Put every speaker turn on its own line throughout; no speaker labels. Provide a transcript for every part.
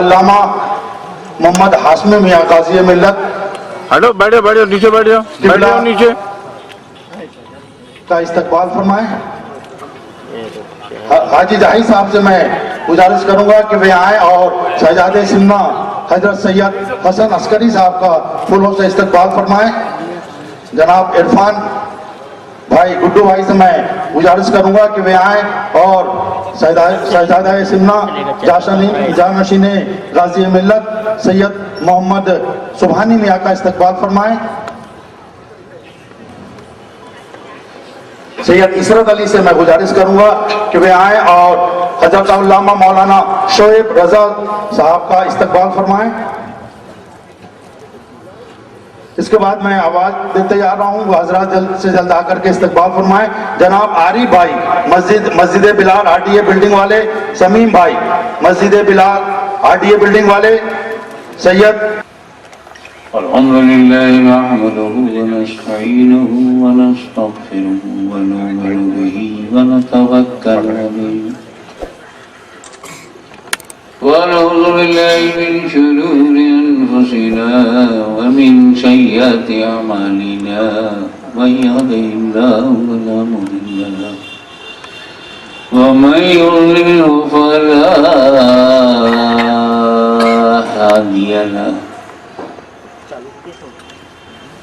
अल्लामा मोहम्मद हाशमी मियां काजी मिल्लत
हटो, बैठो बैठो नीचे बैठो, बैठो नीचे
का इस्तकबाल फरमाएं। हाजी जाही साहब से मैं गुजारिश करूंगा कि वे आए और शहजादे सिन्ना हजरत सैयद हसन अस्करी साहब का फूलों से इस्तकबाल फरमाएं। जनाब इरफान भाई गुड्डू भाई से मैं गुजारिश करूंगा कि वे आए और शहजादा सिन्ना जानशीन गाजी मिल्लत सैयद मोहम्मद सुबहानी मियां का इस्तकबाल फरमाएं। सैयद इसरत अली से मैं गुजारिश करूंगा कि वे आए और हजरत अल्लामा मौलाना शोएब रजा साहब का इस्तकबाल फरमाएं। इसके बाद मैं आवाज देते जा रहा हूँ, हजरात जल्द से जल्द आकर के इस्तकबाल फरमाएं। जनाब आरिफ भाई मस्जिद बिलाल आरटीए बिल्डिंग वाले, समीम भाई मस्जिद बिलाल आरटीए बिल्डिंग वाले, सैयद
अल्हम्दुलिल्लाह नहमदुहु व नस्तईनुहु व नस्तगफिरुहु व नु'मिनु बिही व नतवक्कलु अलैहि व नऊज़ु बिल्लाहि मिन शुरूरि अनफुसिना व मिन सय्यिआति अमालिना मन यहदिहिल्लाहु फला मुदिल्ल लहु व मन युद्लिल्हु फला हादिय लहु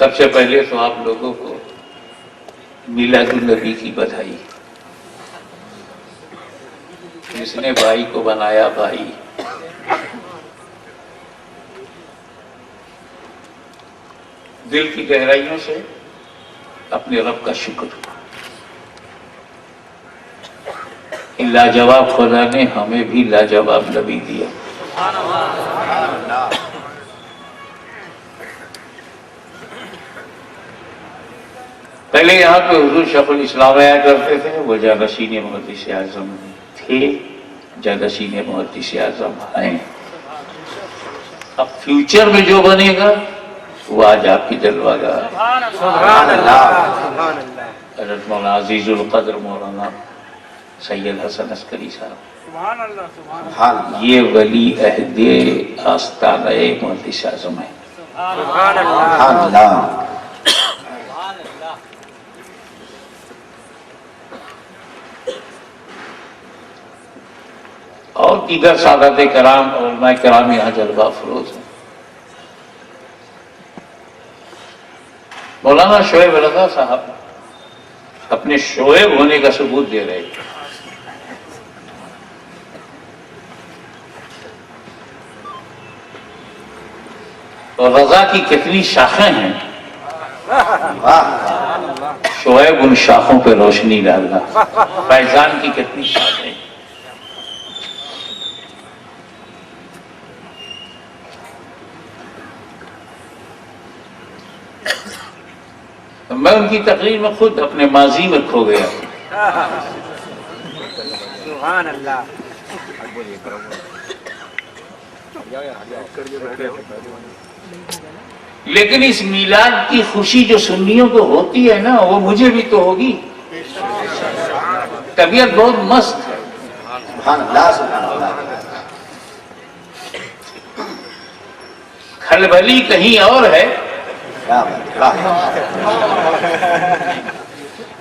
सबसे पहले तो आप लोगों को मिलादुन नबी की बधाई। जिसने भाई को बनाया भाई, दिल की गहराइयों से अपने रब का शुक्र। लाजवाब खुदा ने हमें भी लाजवाब नबी दिया। पहले यहाँ पे हुजूर शेखुल इस्लाम आया करते थे, वो जानशीन मुहद्दिस आज़म थे, जानशीन मुहद्दिस आज़म हैं। अब फ्यूचर में जो बनेगा वो आज आपकी जलवागाह है। हज़रत मौलाना अज़ीज़ुल क़द्र मौलाना सैयद हसन अस्करी साहब, ये वली अहदे आस्ताना मुहद्दिस आज़म है। और दीगर सादात कराम और उलमाए कराम यहाँ जलवा फरोज हैं। मौलाना शोएब रजा साहब अपने शोएब होने का सबूत दे रहे थे। और रजा की कितनी शाखें हैं, शोएब उन शाखों पे रोशनी डालना। फैजान की कितनी शाखें। तो मैं उनकी तकरीर में खुद अपने माजी में खो गया।
सुभान अल्लाह।
लेकिन इस मीलाद की खुशी जो सुन्नियों को होती है ना, वो मुझे भी तो होगी। तबीयत बहुत मस्त है।
सुभान अल्लाह, सुभान अल्लाह।
खलबली कहीं और है
क्या बात,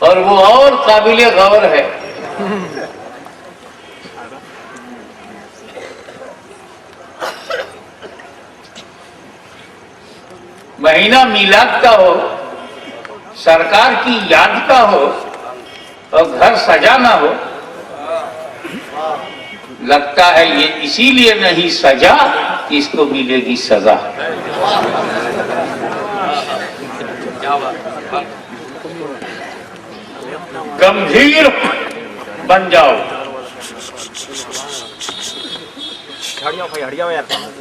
और वो और काबिले गौर है। महीना मीलाद का हो, सरकार की याद का हो और घर सजा ना हो, लगता है ये इसीलिए नहीं सजा कि इसको मिलेगी सजा। गंभीर बन जाओ,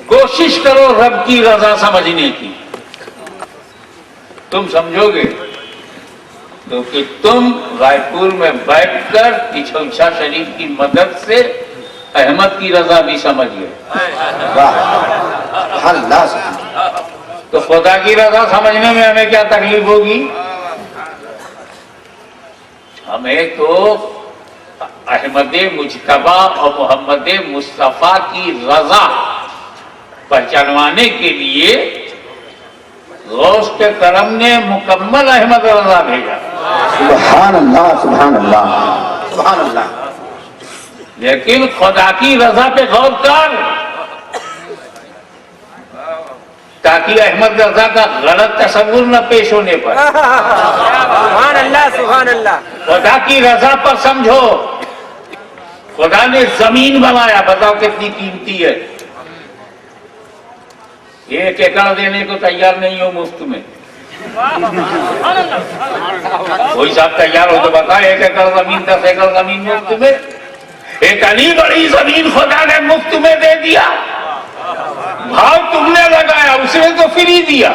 कोशिश करो रब की रजा समझने की। तुम समझोगे तो कि तुम रायपुर में बैठकर पिछौछा शरीफ की मदद से अहमद की रजा भी समझ गए। तो खुदा की रजा समझने में हमें क्या तकलीफ होगी? हमें तो अहमद मुज्तबा और मोहम्मद मुस्तफा की रजा पहचानवाने के लिए गौस के करम ने मुकम्मल अहमद रजा भेजा।
सुभान अल्लाह, सुभान अल्लाह, सुभान अल्लाह।
लेकिन खुदा की रजा पे गौर कर, ताकि अहमद रजा का गलत तस्वुर न पेश होने पर।
सुभान अल्लाह, सुभान अल्लाह।
खुदा की रजा पर समझो। खुदा ने जमीन बनाया, बताओ कितनी कीमती है। 1 एकड़ देने को तैयार नहीं हो मुफ्त में। कोई साहब तैयार हो तो बता, 1 एकड़ जमीन 10 एकड़ जमीन मुफ्त में। इतनी बड़ी जमीन खुदा ने मुफ्त में दे दिया, भाव तुमने लगाया, उसने तो फ्री दिया।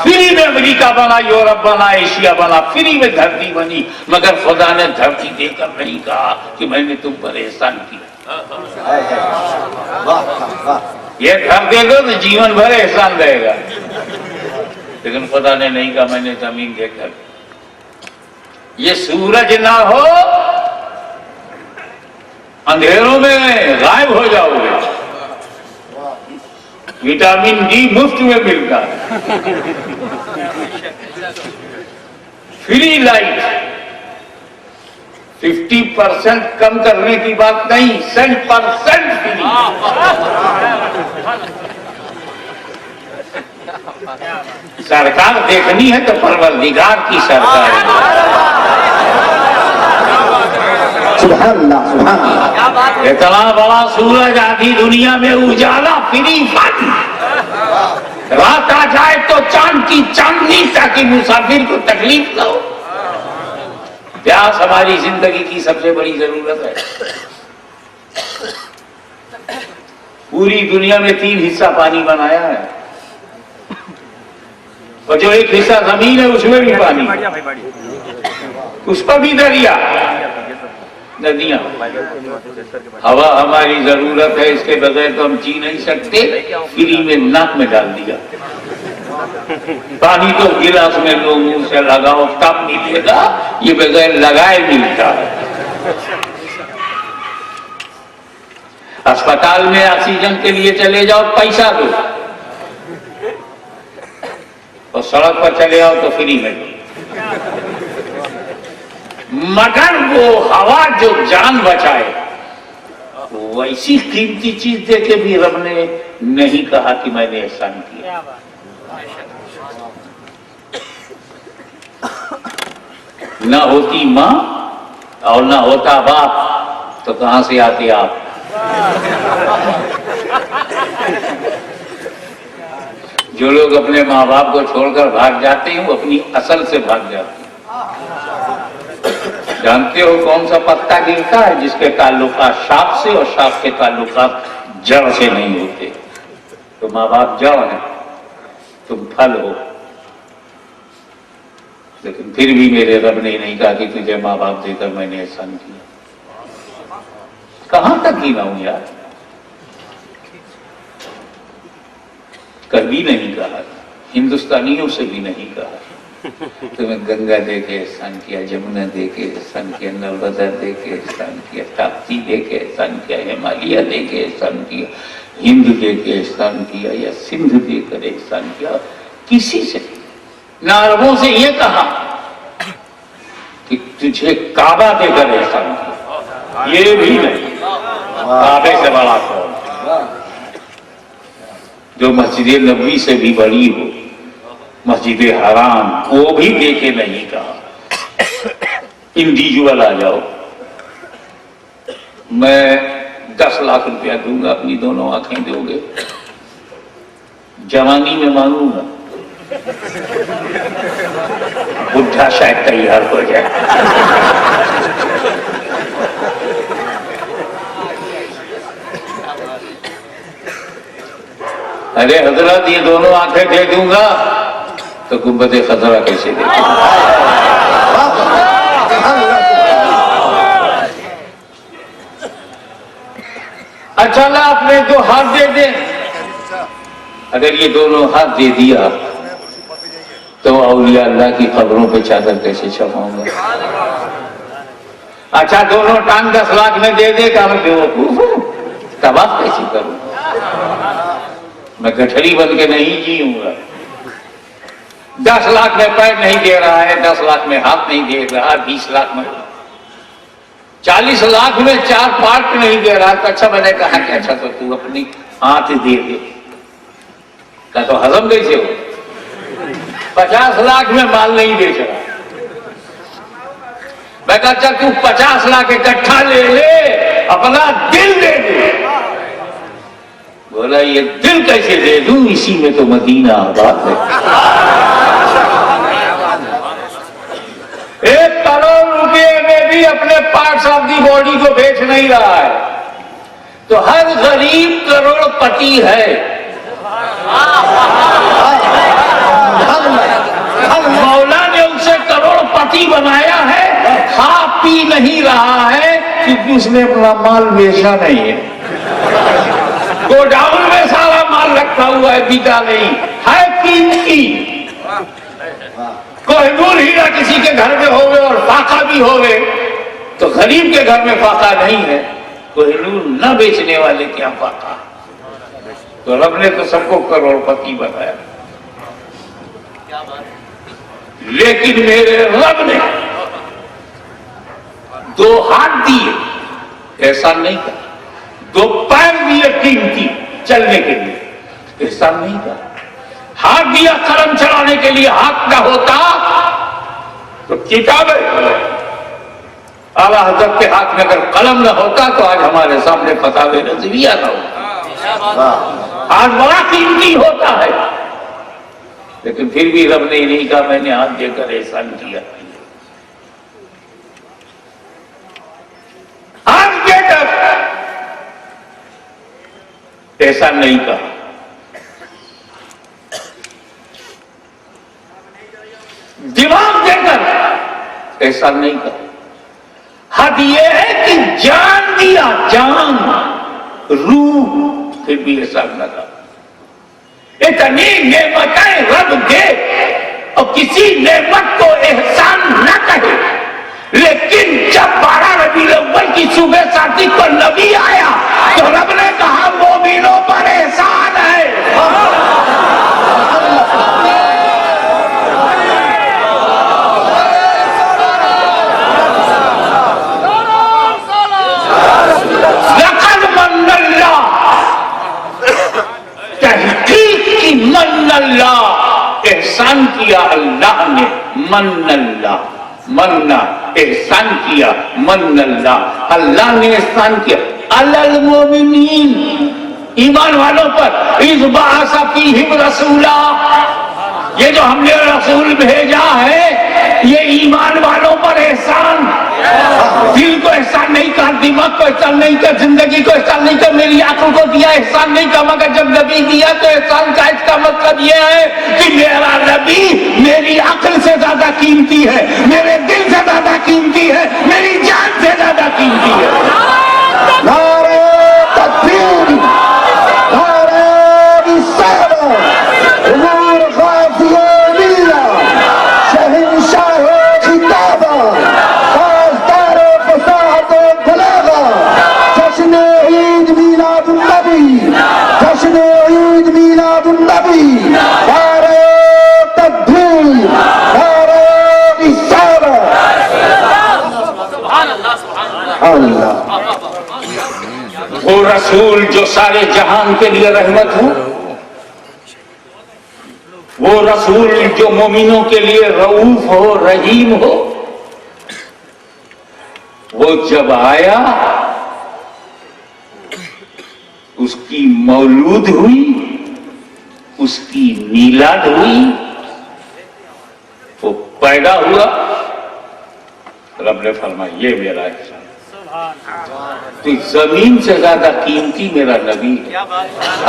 फ्री में अमेरिका बना, यूरोप बना, एशिया बना, फ्री में धरती बनी। मगर खुदा ने धरती देकर नहीं कहा कि मैंने तुम पर एहसान किया। ये घर दे दो तो जीवन भर एहसान रहेगा। लेकिन खुदा ने नहीं कहा मैंने जमीन देकर। ये सूरज ना हो, अंधेरों में गायब हो जाओगे। विटामिन डी मुफ्त में मिलता है, फ्री लाइट। 50% कम करने की बात नहीं, 100% फ्री। सरकार देखनी है तो परवरदिगार की सरकार है।
सुभान अल्लाह, सुभान अल्लाह।
इतना बड़ा सूरज आधी दुनिया में उजाला, फ्री फन। रात आ जाए तो चांद की चांदनी, ताकि मुसाफिर को तकलीफ न हो। प्यास हमारी जिंदगी की सबसे बड़ी जरूरत है। पूरी दुनिया में 3 हिस्सा पानी बनाया है, और जो 1 हिस्सा जमीन है उसमें भी पानी, उस पर भी दरिया, नदियां। हवा हमारी जरूरत है, इसके बगैर तो हम जी नहीं सकते। फ्री में नाक में डाल दिया। पानी तो गिलास में लो, मुंह से लगाओ तब मिलेगा, ये बगैर लगाए मिलता है। अस्पताल में ऑक्सीजन के लिए चले जाओ, पैसा दो, और सड़क पर चले आओ तो फ्री में। मगर वो हवा जो जान बचाए, वैसी कीमती चीज देके भी रब ने नहीं कहा कि मैंने एहसान किया। ना होती माँ और ना होता बाप तो कहां से आते आप। जो लोग अपने माँ बाप को छोड़कर भाग जाते हैं वो अपनी असल से भाग जाते हैं। जानते हो कौन सा पत्ता गिरता है जिसके ताल्लुकात शाख से और शाख के ताल्लुकात जड़ से नहीं होते। तो माँ बाप जड़ है, तुम फल हो। लेकिन फिर भी मेरे रब ने नहीं कहा कि तुझे माँ बाप देकर मैंने एहसान किया। कहां तक गिनाऊं यार, कभी नहीं कहा, हिंदुस्तानियों से भी नहीं कहा। तुम्हें गंगा दे के एहसान किया, जमुना दे के एहसान किया, नर्मदा दे के एहसान किया, ताप्ती दे के एहसान किया, हिमालय दे के एहसान किया, हिंद दे के एहसान किया या सिंध देकर एहसान किया। किसी से ना अरबों से ये कहा कि तुझे काबा देकर एहसान किया, ये भी नहीं। काबे से बड़ा कौन, जो मस्जिद नबवी से भी बड़ी हो, मस्जिद हराम, वो भी देके नहीं कहा। इंडिविजुअल आ जाओ, मैं 10 लाख रुपया दूंगा, अपनी दोनों आंखें दोगे, जवानी में मांगूंगा, बुढ़ा शायद तैयार हो जाए। अरे हजरत ये दोनों आंखें दे दूंगा तो गुंबद खतरा कैसे दे? अच्छा ला अपने 2 हाथ दे दे। अगर ये दोनों हाथ दे दिया तो औलिया अल्लाह की कब्रों पे चादर कैसे छपाऊंगा? अच्छा दोनों टांग 10 लाख में दे दे, क्या मैं बेवकूफ हूं? तबाह कैसे करूं? मैं गठरी बन के नहीं जीऊंगा। 10 लाख में पैर नहीं दे रहा है, 10 लाख में हाथ नहीं दे रहा, 20 लाख में, 40 लाख में 4 पार्ट नहीं दे रहा। तो अच्छा मैंने कहा कि अच्छा तो तू अपनी हाथ दे दे। का तो हजम कैसे हो? 50 लाख में माल नहीं बेच रहा। मैं कहा अच्छा तू 50 लाख इकट्ठा ले ले, अपना दिल दे दे। बोला ये दिल कैसे दे दूं, इसी में तो मदीना आबाद है। 1 करोड़ रुपए में भी अपने पार्ट्स ऑफ दी बॉडी को बेच नहीं रहा है, तो हर गरीब करोड़पति है। मौला ने उसे करोड़पति बनाया है, खा पी नहीं रहा है क्योंकि उसने अपना माल बेचा नहीं है। गोडाउन में सारा माल रखा हुआ है, बिका नहीं है, कीमती। कोहिनूर हीरा किसी के घर में होवे और फाका भी होवे, तो गरीब के घर में फाका नहीं है। कोहिनूर न बेचने वाले क्या फाका? तो रब ने तो सबको करोड़पति बनाया। लेकिन मेरे रब ने 2 हाथ दिए, ऐसा नहीं कहा। 2 पैर दिए कीमती चलने के लिए, ऐसा नहीं कहा। हाथ दिया कलम चलाने के लिए, हाथ ना होता तो किताबें, आला हज़रत के हाथ में अगर कलम ना होता तो आज हमारे सामने फतावे नज़रिया ना होता। आज बड़ा कीमती होता है, लेकिन फिर भी रब ने नहीं कहा मैंने हाथ देकर एहसान किया। हाथ देकर ऐसा नहीं कहा। दिमाग देकर ऐसा नहीं कहा। हद ये है कि जान दिया, जान, रूह, फिर भी ऐसा न कहा। इतनी नेमतें रब दे और किसी नेमत को एहसान न कहे, लेकिन जब 12 रबीउल अव्वल की सुबह शादी को नबी आया तो रब ने कहा मोमिनों पर एहसान है। एहसान किया अल्लाह ने, मन्नल्लाह, मन्ना एहसान किया, मन्नल्लाह अल्लाह ने एहसान किया, अलल मोमिनीन ईमान वालों पर, इस बासा फीहिम रसूला, ये जो हमने रसूल भेजा है ये ईमान वालों पर एहसान। दिल को एहसान नहीं कहा, दिमाग को एहसान नहीं कहा, जिंदगी को एहसान नहीं कहा, मेरी आंखों को दिया एहसान नहीं कहा, मगर जब नबी दिया तो एहसान का इसका मतलब ये है कि मेरा नबी मेरी अक्ल से ज्यादा कीमती है, मेरे दिल से ज्यादा कीमती है, मेरी जान से ज्यादा कीमती है।
नारे तकबीर, नारे रिसालत, हुजूर गाज़िए मिल्लत, शहंशाह खिताबा, ताजदार फसाहत बलागा, जश्न ईद मीलादुन नबी, जश्न ईद मीलादुन नबी, नारे तकबीर, नारे रिसालत। अल्लाह
वो रसूल जो सारे जहान के लिए रहमत हो, वो रसूल जो मोमिनों के लिए रऊफ हो, रहीम हो, वो जब आया उसकी मौलूद हुई, उसकी मीलाद हुई, वो पैदा हुआ, रब ने फरमाया ये मेरा एहसान। तो जमीन से ज्यादा कीमती मेरा नबी है,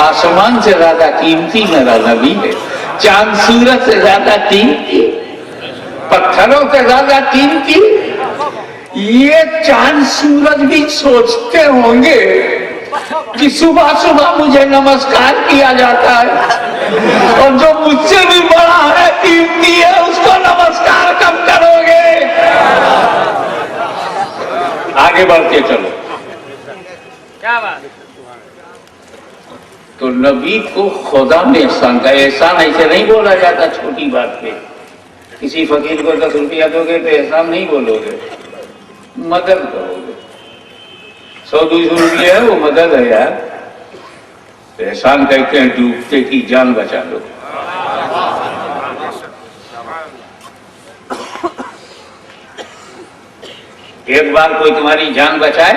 आसमान से ज्यादा कीमती मेरा नबी है, चांद सूरज से ज्यादा कीमती, पत्थरों से ज्यादा कीमती। ये चांद सूरज भी सोचते होंगे कि सुबह सुबह मुझे नमस्कार किया जाता है और जो मुझसे भी बड़ा है, कीमती है, उसको नमस्कार कब करोगे? आगे बढ़ते चलो।
क्या बात।
तो नबी को खुदा में एहसान का, एहसान ऐसे नहीं बोला जाता छोटी बात पे। किसी फकीर को 10 रुपया दोगे तो एहसान नहीं बोलोगे, मदद करोगे। 100-200 रुपये है वो मदद है यार। तो एहसान कहते हैं डूबते की जान बचा लो। एक बार कोई तुम्हारी जान बचाए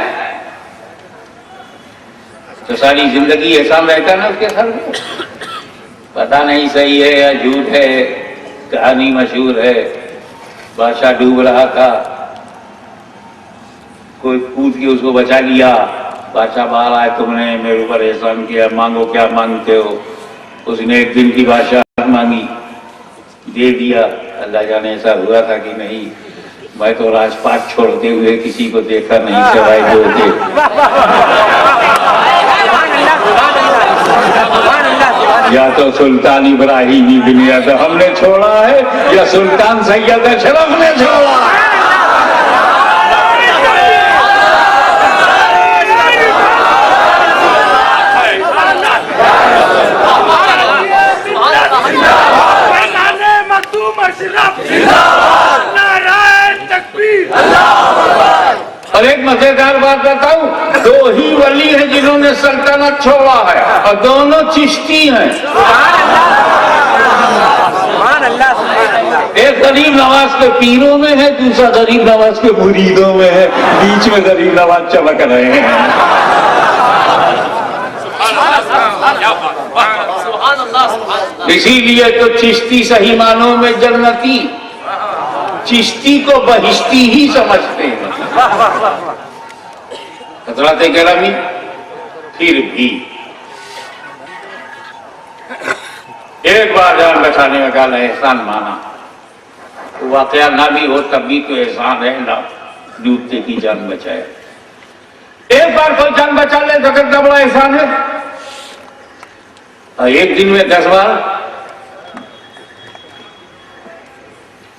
तो सारी जिंदगी एहसान रहता ना उसके सर में। पता नहीं सही है या झूठ है, कहानी मशहूर है, बादशाह डूब रहा था, कोई कूद के उसको बचा लिया, बादशाह बाहर आए, तुमने मेरे ऊपर एहसान किया, मांगो क्या मांगते हो। उसने एक दिन की बादशाह मांगी, दे दिया। अल्लाह जाने ऐसा हुआ था कि नहीं, मैं तो राजपाट छोड़ते हुए किसी को देखा नहीं सिवाय दो के। या तो सुल्तान इब्राहिम बिन याद हमने छोड़ा है या सुल्तान सैयद अशरफ ने छोड़ा है। और एक मजेदार बात बताऊं, 2 ही वली हैं जिन्होंने सल्तनत छोड़ा है और दोनों चिश्ती हैं। एक गरीब नवाज के पीरों में है, दूसरा गरीब नवाज के मुरीदों में है, बीच में गरीब नवाज चमक रहे हैं। इसीलिए तो चिश्ती सही मानों में जन्नती, चिश्ती को बहिश्ती ही समझते हैं। हज़रत गिरामी फिर भी एक बार जान बचाने में क्या एहसान माना, तो वाकया ना भी हो तब भी तो एहसान है ना, डूबते की जान बचाए। एक बार कोई जान बचा ले तो कितना बड़ा एहसान है। और एक दिन में 10 बार।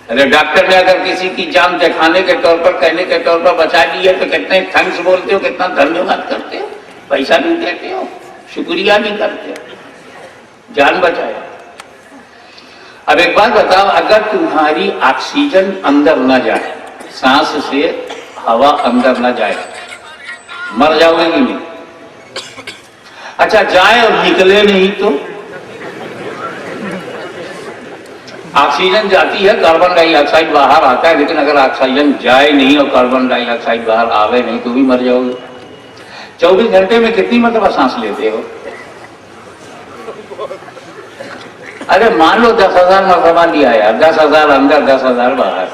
अरे डॉक्टर ने अगर किसी की जान दिखाने के तौर पर, कहने के तौर पर बचा ली है तो कितने थैंक्स बोलते हो, कितना धन्यवाद करते हो, पैसा नहीं देते हो, शुक्रिया नहीं करते हो, जान बचाए। अब एक बात बताओ, अगर तुम्हारी ऑक्सीजन अंदर न जाए, सांस से हवा अंदर न जाए, मर जाओगे कि नहीं? अच्छा जाए और निकले नहीं तो? ऑक्सीजन जाती है, कार्बन डाइऑक्साइड बाहर आता है, लेकिन अगर ऑक्सीजन जाए नहीं और कार्बन डाइऑक्साइड बाहर आवे नहीं तो भी मर जाओगे। 24 घंटे में कितनी मरतबा सांस लेते हो? अरे मान लो 10,000 मरतबा लिया यार, 10,000 अंदर 10,000 बाहर,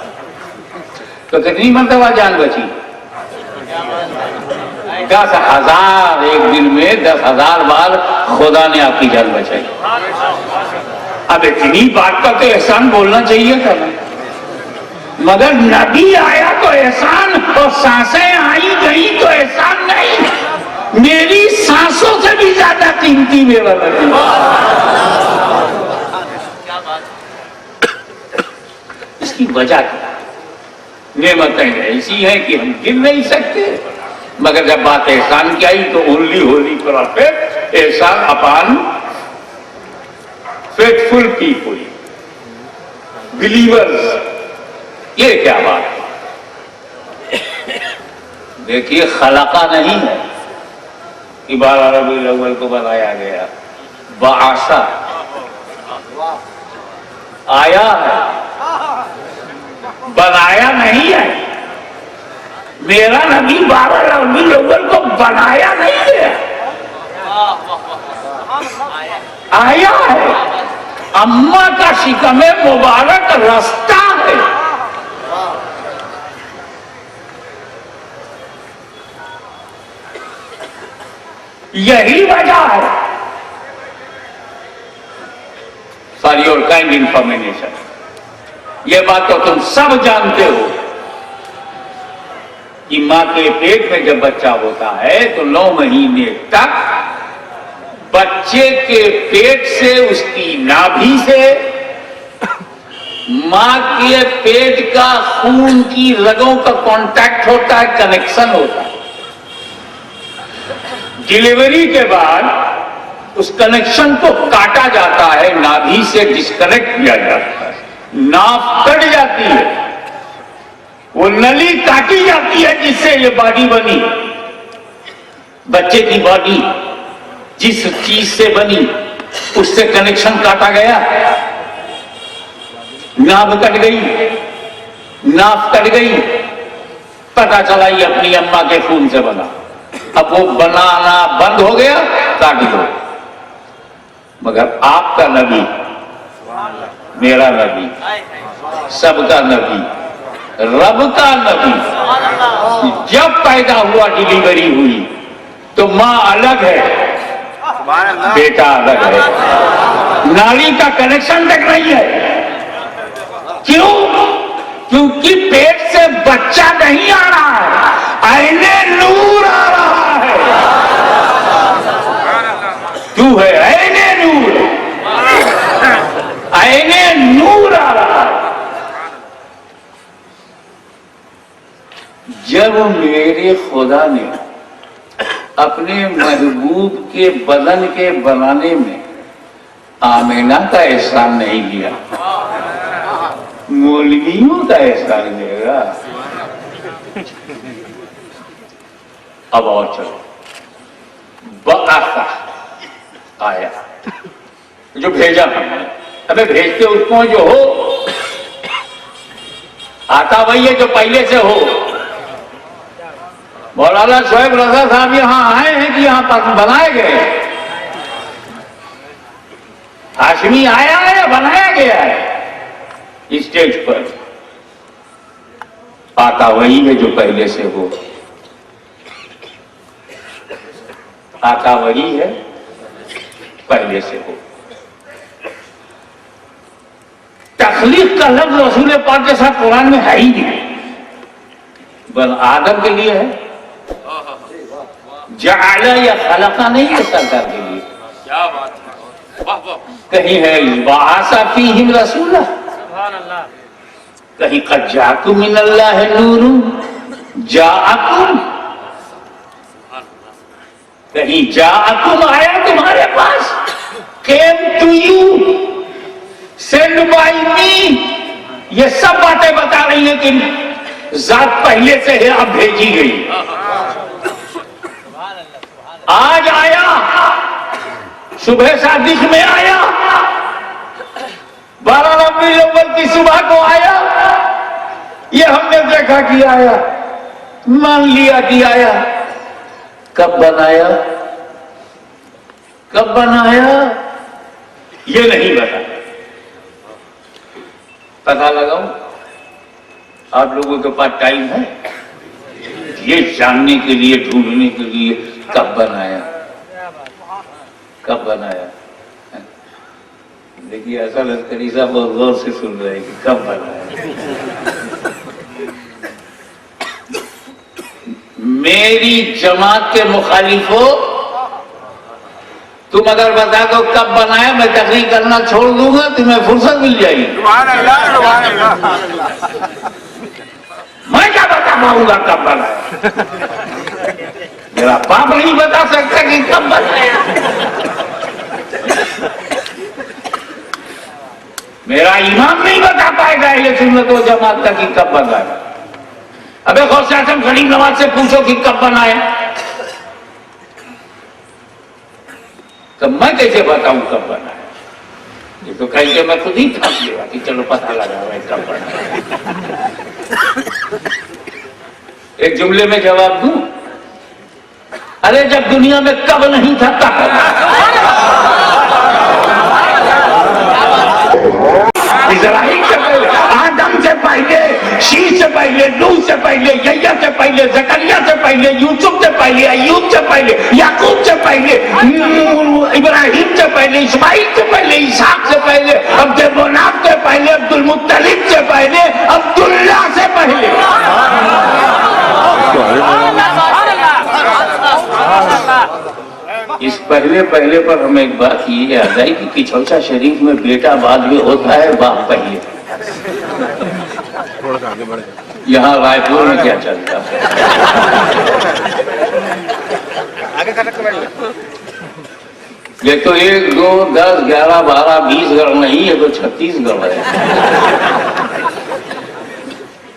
तो कितनी मरतबा जान बची? 10,000 एक दिन में 10,000 बार खुदा ने आपकी जान बचाई। अब इतनी बात का तो एहसान बोलना चाहिए था ना, मगर नबी आया तो एहसान, और सांसें आई गई तो एहसान नहीं, मेरी सांसों से भी ज्यादा कीमती मेरा नबी। इसकी वजह क्या? नेमतें ऐसी हैं कि हम गिन नहीं सकते, मगर जब बात एहसान की आई तो ओनली होली प्रॉफिट एहसान अपान फेथफुल पीपुल, बिलीवर्स। ये क्या बात है? देखिए, खलका नहीं है कि 12 रबीउल अव्वल को बनाया गया, बाआसा आया है, बनाया नहीं है। मेरा नबी 12 रबीउल अव्वल को बनाया नहीं है, आया है। अम्मा का शिकमे मुबारक रास्ता है। यही वजह है। फॉर योर काइंड इंफॉर्मेशन, यह बात तो तुम सब जानते हो कि मां के पेट में जब बच्चा होता है तो 9 महीने तक बच्चे के पेट से, उसकी नाभि से, मां के पेट का खून की रगों का कांटेक्ट होता है, कनेक्शन होता है। डिलीवरी के बाद उस कनेक्शन को काटा जाता है, नाभि से डिस्कनेक्ट किया जाता है, नाभ कट जाती है, वो नली काटी जाती है जिससे ये बॉडी बनी। बच्चे की बॉडी जिस चीज से बनी उससे कनेक्शन काटा गया, नाभ कट गई, नाभ कट गई, पता चला ये अपनी अम्मा के खून से बना। अब वो बनाना बंद हो गया, काट दो। मगर आपका नबी, मेरा नबी, सबका नबी, रब का नबी, जब पैदा हुआ, डिलीवरी हुई तो मां अलग है, बेटा अलग है, नाड़ी का कनेक्शन तक नहीं है। क्यों? क्योंकि पेट से बच्चा नहीं आ रहा है, आईने नूर आ रहा है। तू है आईने नूर, आईने नूर आ रहा है। जब मेरे खुदा ने अपने महबूब के बदन के बनाने में आमीना का एहसान नहीं किया, मौलवियों का एहसान देगा। अब और चलो, बआसा आया, जो भेजा हमने। अबे भेजते उसको जो हो, आता वही है जो पहले से हो। मौलाना शोएब रजा साहब यहां आए हैं कि यहां पर बनाए गए? हाशमी आया है या बनाया गया है? स्टेज पर आता वही है जो पहले से हो, आता वही है पहले से हो। तखलीक का लफ्ज रसूल पाक के साथ कुरान में है ही नहीं, बल आदम के लिए है। जाला या खलका नहीं है सरकार के लिए।
क्या बात है, वाह वाह।
कहीं है बासा फीहिम रसूला, कहीं कद जाकुम मिनल्लाह नूरुन जाअकुम, कहीं जाअकुम आया तुम्हारे पास, came to you, send by me. ये सब बातें बता रही है कि जात पहले से है, अब भेजी गई। आज आया, सुबह सादिक में आया, 12 रबीउल अव्वल की सुबह को आया, ये हमने देखा कि आया, मान लिया कि आया। कब बनाया, कब बनाया ये नहीं पता लगाऊं? आप लोगों के पास टाइम है ये जानने के लिए, ढूंढने के लिए कब बनाया, कब बनाया? देखिए ऐसा लश्करी साहब बहुत गौर से सुन रहे हैं कि कब बनाया। मेरी जमात के मुखालिफों, तुम अगर बता दो कब बनाया, मैं तकरीर करना छोड़ दूंगा, तुम्हें फुर्सत मिल जाएगी। मैं क्या बता पाऊंगा कब बनाया? मेरा बाप नहीं बता सकता कि कब बनाया, मेरा इमाम नहीं बता पाएगा अहले सुन्नत व जमात का कि कब बनाया। अबे गौसे आजम गरीब नवाज से पूछो कि कब बनाया, तो मैं कैसे बताऊं कब बनाया? ये तो कहीं मैं खुद ही फंस गया कि चलो पता लगा भाई कब बनाया। एक जुमले में जवाब दूं, अरे जब दुनिया में कब नहीं था तब इज़राइल से पहले, आदम से पहले, शीश से पहले, नूह से पहले, यह्या से पहले, जकरिया से पहले, यूसुफ से पहले, अय्यूब से पहले, याकूब से पहले, इब्राहिम से पहले, इस्माइल से पहले, इसहाक से पहले, अब्दुल मुनाफ से पहले, अब्दुल मुत्तलिब से पहले, अब्दुल्ला से पहले। इस पहले पहले पर हमें एक बात ये याद आई कि किचौसा शरीफ में बेटा बाद में होता है, बाप पहले। यहाँ रायपुर में क्या चलता है? ये तो 1, 2, 10, 11, 12, 20 गढ़ नहीं, ये तो 36 गढ़ है।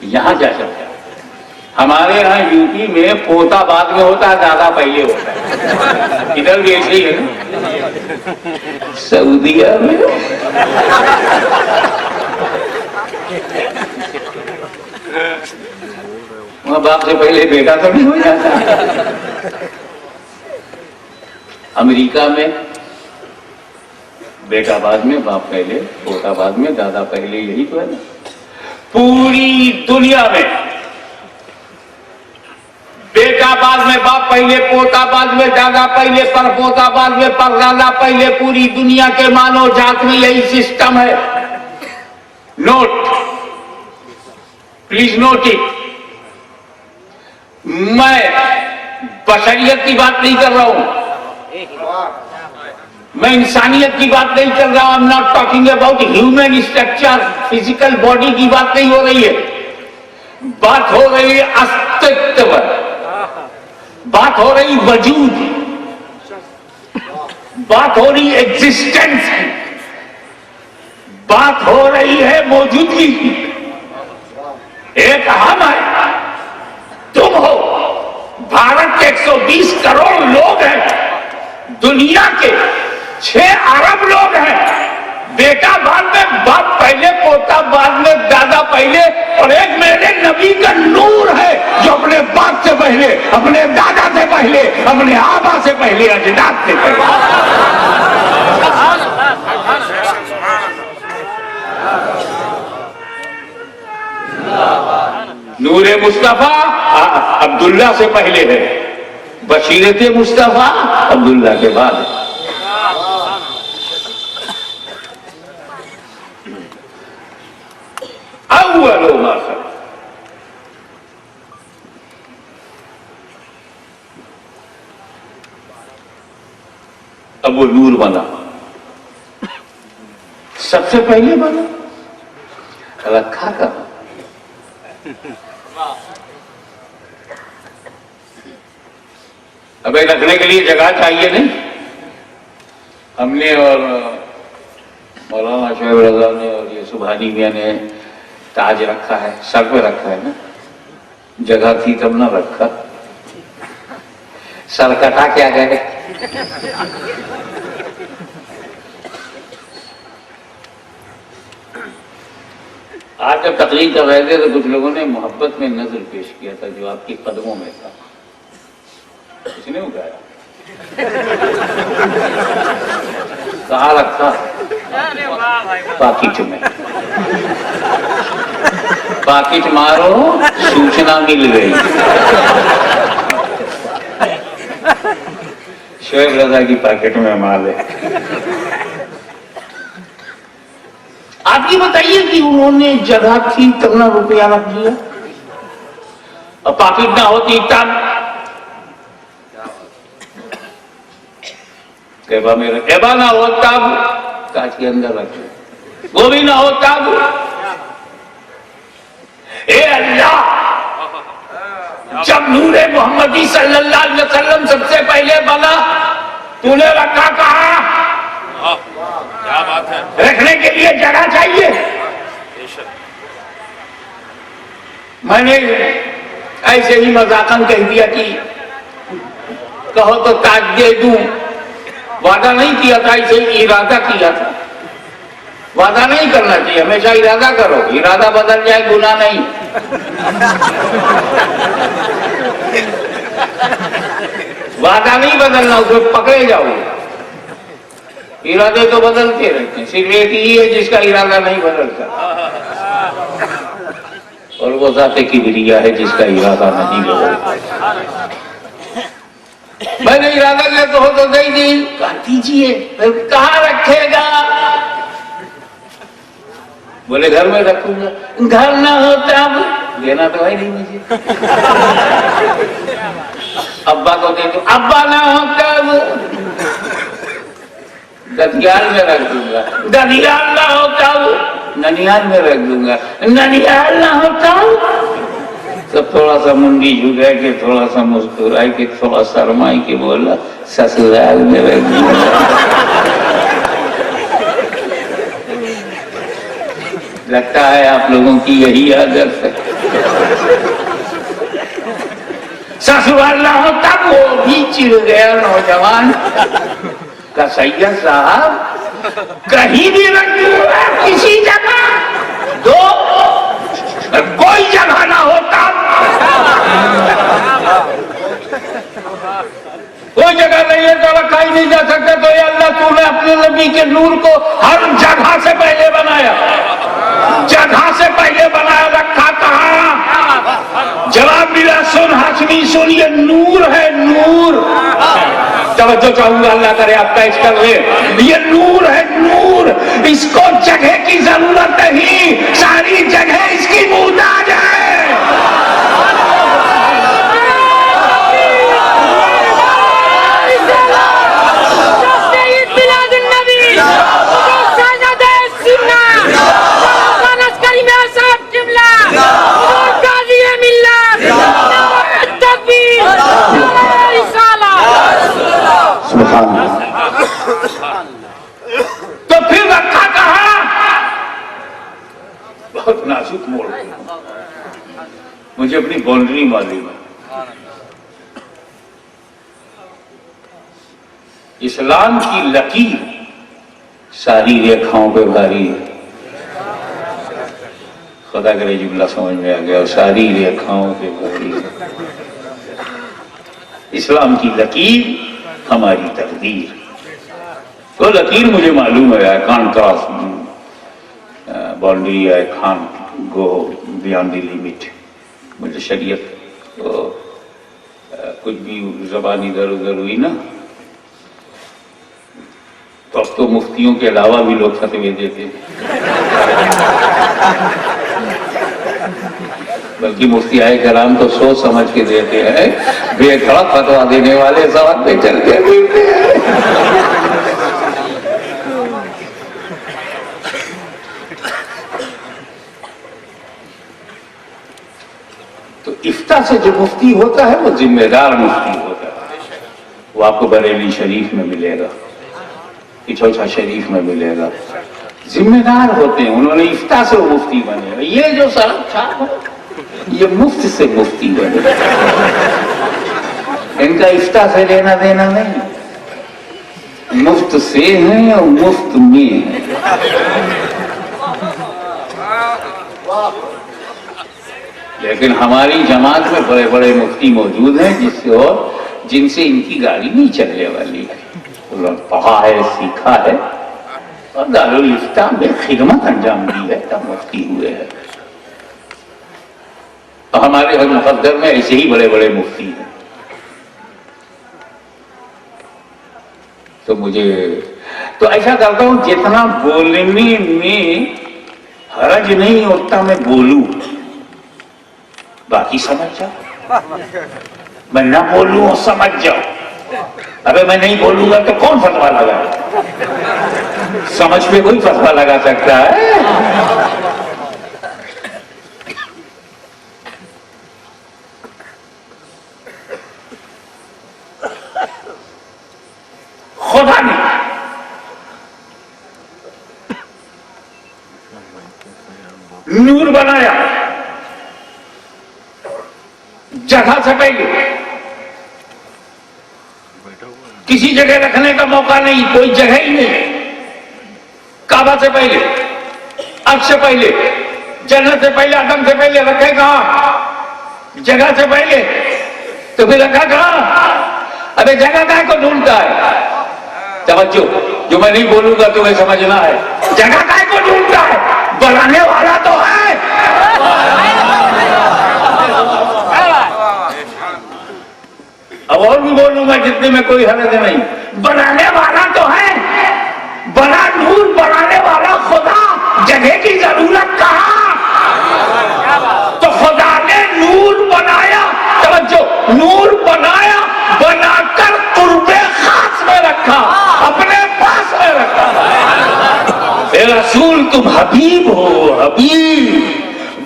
यहाँ क्या चलता है? हमारे यहाँ यूपी में पोता बाद में होता है, दादा पहले होता है। इधर भी ऐसे ही है ना? सऊदीया में वहां बाप से पहले बेटा तो नहीं हो जाता। अमेरिका में बेटा बाद में, बाप पहले, पोता बाद में, दादा पहले, यही तो है ना? पूरी दुनिया में बेटा बाद में, बाप पहले, पोता बाद में, दादा पहले, परपोता बाद में, परदादा पहले। पूरी दुनिया के मानव जात में यही सिस्टम है। Note, please note it. मैं बशरियत की बात नहीं कर रहा हूं, मैं इंसानियत की बात नहीं कर रहा हूं। I am not talking about human structure, physical body की बात नहीं हो रही है। बात हो रही है अस्तित्व, बात हो रही वजूद, बात हो रही एग्जिस्टेंस की, बात हो रही है मौजूदगी की। एक हम है, तुम हो, भारत के 120 करोड़ लोग हैं, दुनिया के 6 अरब लोग हैं। बेटा बाद में, बाप पहले, पोता बाद में, दादा पहले। और एक मेरे नबी का नूर है जो अपने बाप से पहले, अपने दादा से पहले, अपने आबा से पहले, अजदाद से पहले। नूरे मुस्तफा अब्दुल्ला से पहले है, बशीरत मुस्तफा अब्दुल्ला के बाद है। अव्वलो मा खलक़, अब वो नूर बना, सबसे पहले बना, रखा कहा? अबे रखने के लिए जगह चाहिए नहीं? हमने और मौलाना शोएब रज़ा ने और ये सुभानी मियां ने ताज रखा है, सर पे रखा है ना, जगह थी तब ना रखा। सर कटा क्या गए? आज जब तकलीफ कर रहे थे तो कुछ लोगों ने मोहब्बत में नजर पेश किया था जो आपके कदमों में था, किसने उगाया? कहाँ रखा? पाकिट में। पाकिट मारो, सूचना मिल गई। शोएब रजा की पॉकेट में माल है। आप ये बताइए कि उन्होंने जगह थी तब ना रुपया रख दिया, और पॉकेट ना होती तब केबा ना हो तब कांच के अंदर रख दिया, वो भी ना हो तब। ए अल्लाह, जब नूरे मोहम्मदी सल्लल्लाहु अलैहि वसल्लम सबसे पहले बना, तूने रखा कहाँ?
क्या बात है।
रखने के लिए जगह चाहिए। मैंने ऐसे ही मजाकन कह दिया कि कहो तो ताज दे दूं, वादा नहीं किया था, इसे इरादा किया था। वादा नहीं करना चाहिए, हमेशा इरादा करो, इरादा बदल जाए गुनाह नहीं। वादा नहीं बदलना, उसे पकड़े जाओ। इरादे तो बदलते रहते हैं, सिर्फ एक ही है जिसका इरादा नहीं बदलता, और वो ज़ाते किबरिया है जिसका इरादा नहीं बदलता। मैंने इरादा किया तो हो तो दे दी, कहा दीजिए, कहाँ रखेगा? बोले घर में रखूंगा। घर ना होता अब देना तो है नहीं मुझे। अब्बा को दे दो, अब्बा ना होता अब ददियाल में रख दूंगा, ददियाल ना होता अब ननियाल में रख दूंगा, ननियाल ना होता तो थोड़ा सा मुंडी झुका के, थोड़ा सा मुस्कुराए के, थोड़ा शर्माए के बोला ससुराल में रख दूंगा। लगता है आप लोगों की यही आदत है। ससुराल ना हो तब वो भी चिढ़ गया नौजवान का, सैयद साहब कहीं भी रख दूंगा, किसी जगह दो, कोई जगह ना हो तब। कोई जगह नहीं है तो रखा ही नहीं जा सकता। तो ये अल्लाह तूने अपने नबी के नूर को हर जगह से पहले बनाया, जगह से पहले बनाया, रखा कहाँ? जवाब मिला, सुन हाशमी सुन, ये नूर है, नूर। तवज्जो चाहूंगा, अल्लाह करे आप कैच कर ले। ये नूर है, नूर, इसको जगह की जरूरत नहीं, सारी जगह इसकी मुहताज है। तो फिर रखा कहाँ? बहुत नाजुक मोड़। मुझे अपनी बाउंड्री मालूम है। इस्लाम की लकीर सारी रेखाओं पे भारी है। खुदा करे जुमला समझ में आ गया, और सारी रेखाओं पे भारी है। इस्लाम की लकीर हमारी तकदीर। तो लकीर मुझे मालूम है, I can't cross boundary, I can't go beyond the limit. मुझे शरीयत तो कुछ भी ज़बान इधर उधर हुई ना तो अब तो मुफ्तियों के अलावा भी लोग फतवे देते, बल्कि मुफ्ती आए कलाम तो सोच समझ के देते हैं, बेखड़ा फतवा देने वाले सवाल पे चलते फिरते हैं। तो इफ्ता से जो मुफ्ती होता है वो जिम्मेदार मुफ्ती होता है। वो आपको बरेली शरीफ में मिलेगा, इछोछा शरीफ में मिलेगा। जिम्मेदार होते हैं, उन्होंने इफ्ता से वो मुफ्ती बने। ये जो सड़क छाप है ये मुफ्त से मुफ्ती बने, इनका इफ्ता से लेना देना नहीं, मुफ्त से है और मुफ्त में है। लेकिन हमारी जमात में बड़े बड़े मुफ्ती मौजूद हैं जिससे और जिनसे इनकी गाड़ी नहीं चलने वाली है। उन्होंने पढ़ा है, सीखा है और दारुल इफ्ता में खिदमत अंजाम दी है, तब मुफ्ती हुए हैं। तो हमारे हर मुकद्दर में ऐसे ही बड़े बड़े मुफ्ती हैं। तो मुझे तो ऐसा करता हूं, जितना बोलने में हरज नहीं होता मैं बोलूं, बाकी समझ जाओ। मैं ना बोलूं और समझ जाओ। अबे मैं नहीं बोलूंगा तो कौन फतवा लगा? समझ पे कोई फतवा लगा सकता है? खुदा ने नूर बनाया जगह से पहले, किसी जगह रखने का मौका नहीं, कोई जगह ही नहीं। काबा से पहले, अर्श से पहले, जन्नत से पहले, आदम से पहले रखे कहां? जगह से पहले। तो फिर रखा कहां? अबे जगह काय को ढूंढता है? तवज्जो, जो मैं नहीं बोलूंगा तुम्हें समझना है। जगह काय को ढूंढता है? बनाने वाला तो है। अब और भी बोलूंगा जितने में कोई हरज नहीं। बनाने वाला तो है, बना नूर बनाने वाला खुदा, जगह की जरूरत कहां? तो खुदा ने नूर बनाया, तवज्जो, नूर बनाया, बनाकर कुर्बे खास में रखा, अपने पास में रखा। रसूल तुम हबीब हो, हबीब,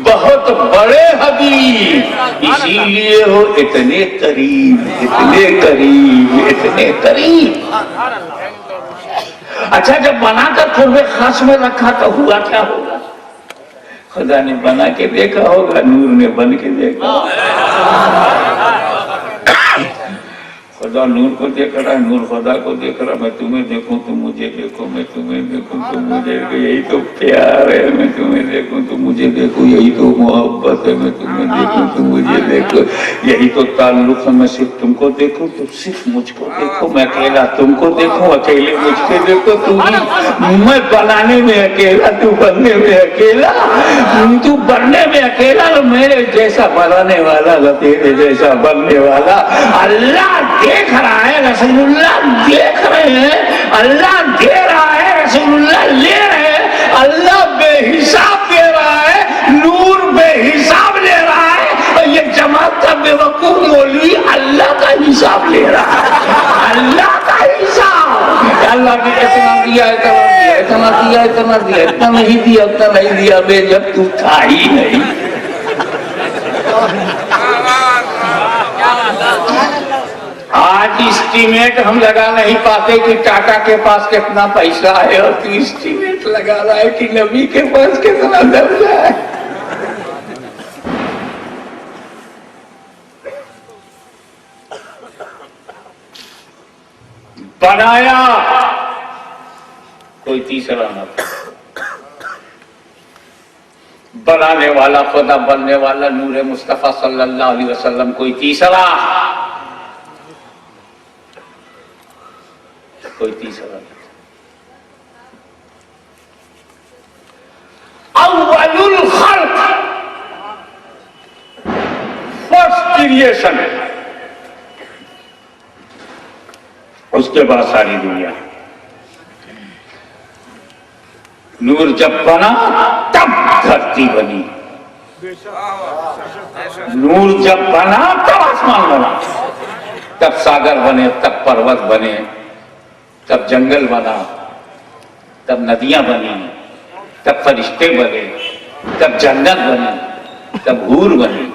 बहुत बड़े हबीब, इसीलिए हो इतने करीब, इतने करीब, इतने करीब। अच्छा, जब बनाकर कुर्बे खास में रखा तो हुआ क्या होगा? खुदा ने बना के देखा होगा, नूर ने बन के देखा। खुदा नूर को देख रहा है, नूर खुदा को देख रहा। मैं तुम्हें देखूं तुम मुझे देखो, मैं तुम्हें देखूं तुम मुझे देखो, यही तो प्यार है। मैं तुम्हें देखूं तुम मुझे देखो, यही तो मोहब्बत है। मैं तुम्हें देखूं तुम मुझे देखो, यही तो ताल्लुक है। मैं सिर्फ तुमको देखूं, तुम सिर्फ मुझको देखो। मैं अकेला तुमको देखूं, अकेले मुझको देखो। मैं बनाने में अकेला, तू बनने में अकेला। तू बनने में अकेला, मेरे जैसा बनाने वाला, तेरे जैसा बनने वाला। अल्लाह देख रहा है, रसूलुल्लाह देख रहे हैं। अल्लाह दे रहा है, रसूलुल्लाह ले रहे हैं। अल्लाह बेहिसाब दे रहा है, नूर बेहिसाब ले रहा है। और ये जमात का बेवकूफ मौलवी अल्लाह का हिसाब ले रहा है, अल्लाह का हिसाब। अल्लाह ने इतना दिया, इतना दिया, इतना दिया, इतना दिया, इतना नहीं दिया, उतना नहीं दिया। बे जब तू था ही नहीं। आज एस्टीमेट हम लगा नहीं पाते कि टाटा के पास कितना पैसा है, और तू एस्टीमेट लगा रहा है कि नबी के पास कितना दर्जा है। बनाया कोई तीसरा न था, बनाने वाला खुदा, बनने वाला नूर मुस्तफा सल्लल्लाहु अलैहि वसल्लम, कोई तीसरा, कोई तीसरा नहीं। अव्वलुल खल्क, फर्स्ट क्रिएशन है, उसके बाद सारी दुनिया। नूर जब बना तब धरती बनी, नूर जब बना तब आसमान बना, तब सागर बने, तब पर्वत बने, तब जंगल बना, तब नदियां बनी, तब फरिश्ते बने, तब जन्नत बनी, तब हूर बनी,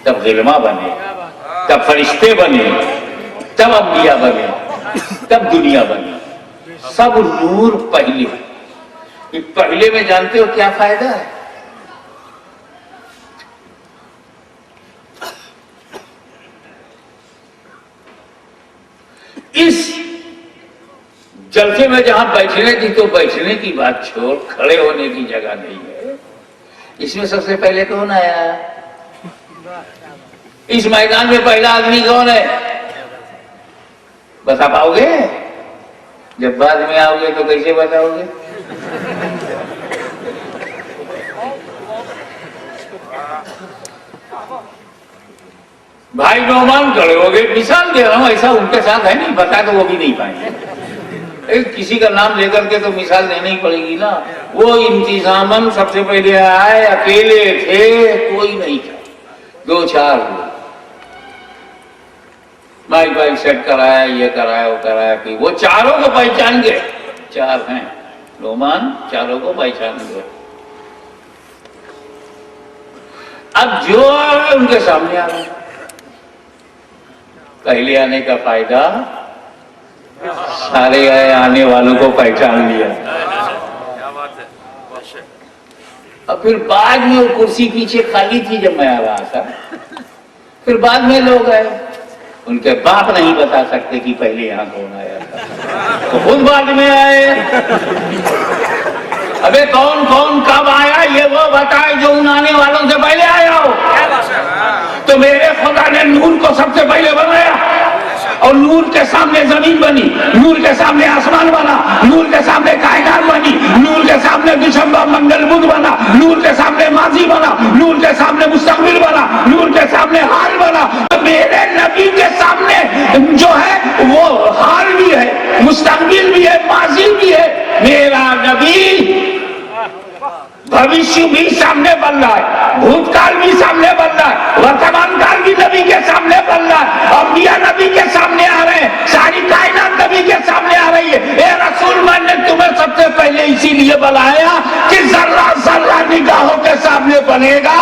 तब गिलमा बने, तब फरिश्ते बने, तब अंबिया बने, तब दुनिया बनी। सब नूर पहले। पहले में जानते हो क्या फायदा है? इस जलसे में जहां बैठने की, तो बैठने की बात छोड़, खड़े होने की जगह नहीं है। इसमें सबसे पहले कौन आया? इस मैदान में पहला आदमी कौन है? बता पाओगे? जब बाद में आओगे तो कैसे बताओगे? भाई नौमान खड़े हो गए, मिसाल दे रहा हूं, ऐसा उनके साथ है नहीं, बता तो वो भी नहीं पाएंगे। किसी का नाम लेकर के तो मिसाल देनी ही पड़ेगी ना। वो इंतजामन सबसे पहले आए, अकेले थे, कोई नहीं था, 2-4 लोग। माइक वाइक सेट कराया, ये कराया, वो कराया, कि वो चारों को पहचान गए। 4 हैं नौमान, चारों को पहचान गए। अब जो आ रहे उनके सामने आ रहे। पहले आने का फायदा, सारे आने वालों को पहचान लिया।
क्या बात है।
और फिर बाद में वो कुर्सी पीछे खाली थी जब मैं आ रहा था, फिर बाद में लोग आए। उनके बाप नहीं बता सकते कि पहले यहाँ कौन आया था, तो खुद बाद में आए। अबे कौन कौन कब आया ये वो बताए जो उन आने वालों से पहले आया हो। तो मेरे खुदा ने नूर को सबसे पहले बनाया, और नूर के सामने जमीन बनी, नूर के सामने आसमान बना, नूर के सामने कायनात बनी, नूर के सामने दिसंबर मंगल बुध बना, नूर के सामने माजी बना, नूर के सामने मुस्तकबिल बना, नूर के सामने हाल बना। तो मेरे नबी के सामने जो है वो हाल भी है, मुस्तकबिल भी है, माजी भी है। मेरा नबी भविष्य भी सामने बन रहा है, भूतकाल भी सामने बन रहा है, वर्तमान काल भी नबी के सामने बन रहा है, अंबिया नबी के सामने आ रहे हैं, सारी कायनात नबी के सामने आ रही है। ए रसूल, मैंने तुम्हें सबसे पहले इसीलिए बुलाया कि जर्रा जर्रा निगाहों के सामने बनेगा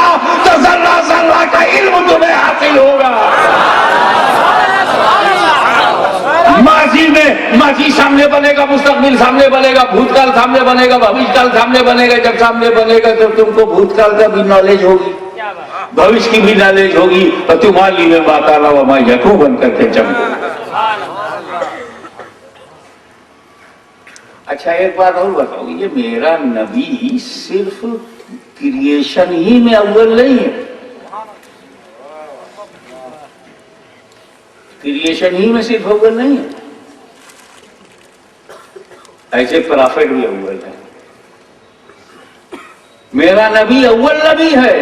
तो जर्रा जर्रा का इल्म तुम्हें हासिल होगा। माजी में माजी सामने बनेगा, मुस्तकबिल सामने बनेगा, भूतकाल सामने बनेगा, भविष्यकाल सामने बनेगा। जब सामने बनेगा तो तुमको भूतकाल का भी नॉलेज होगी, भविष्य की भी नॉलेज होगी, और तुम्हारी में बात आ रहा हमारे यकू बन करके चमको। अच्छा एक बात और बताओ, ये मेरा नबी सिर्फ क्रिएशन ही में अव्वल नहीं है, क्रिएशन ही में सिर्फ अव्वल नहीं है, ऐसे प्रॉफिट भी अव्वल है। मेरा नबी अव्वल नबी है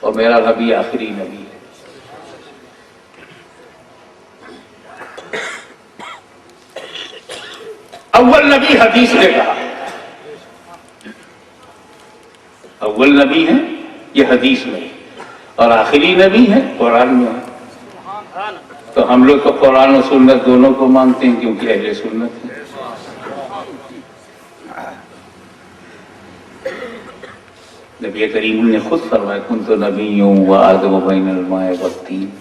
और मेरा नबी आखिरी नबी है। अव्वल नबी हदीस ने कहा, अव्वल नबी है ये हदीस में, और आखिरी नबी है कुरान में है। तो हम लोग तो कुरान और सुन्नत दोनों को मानते हैं क्योंकि अहले सुन्नत है। नबी करीम ने खुद फरमाया, कुन्तु नबिय्युं व आदम बैनल माए वत्तीन।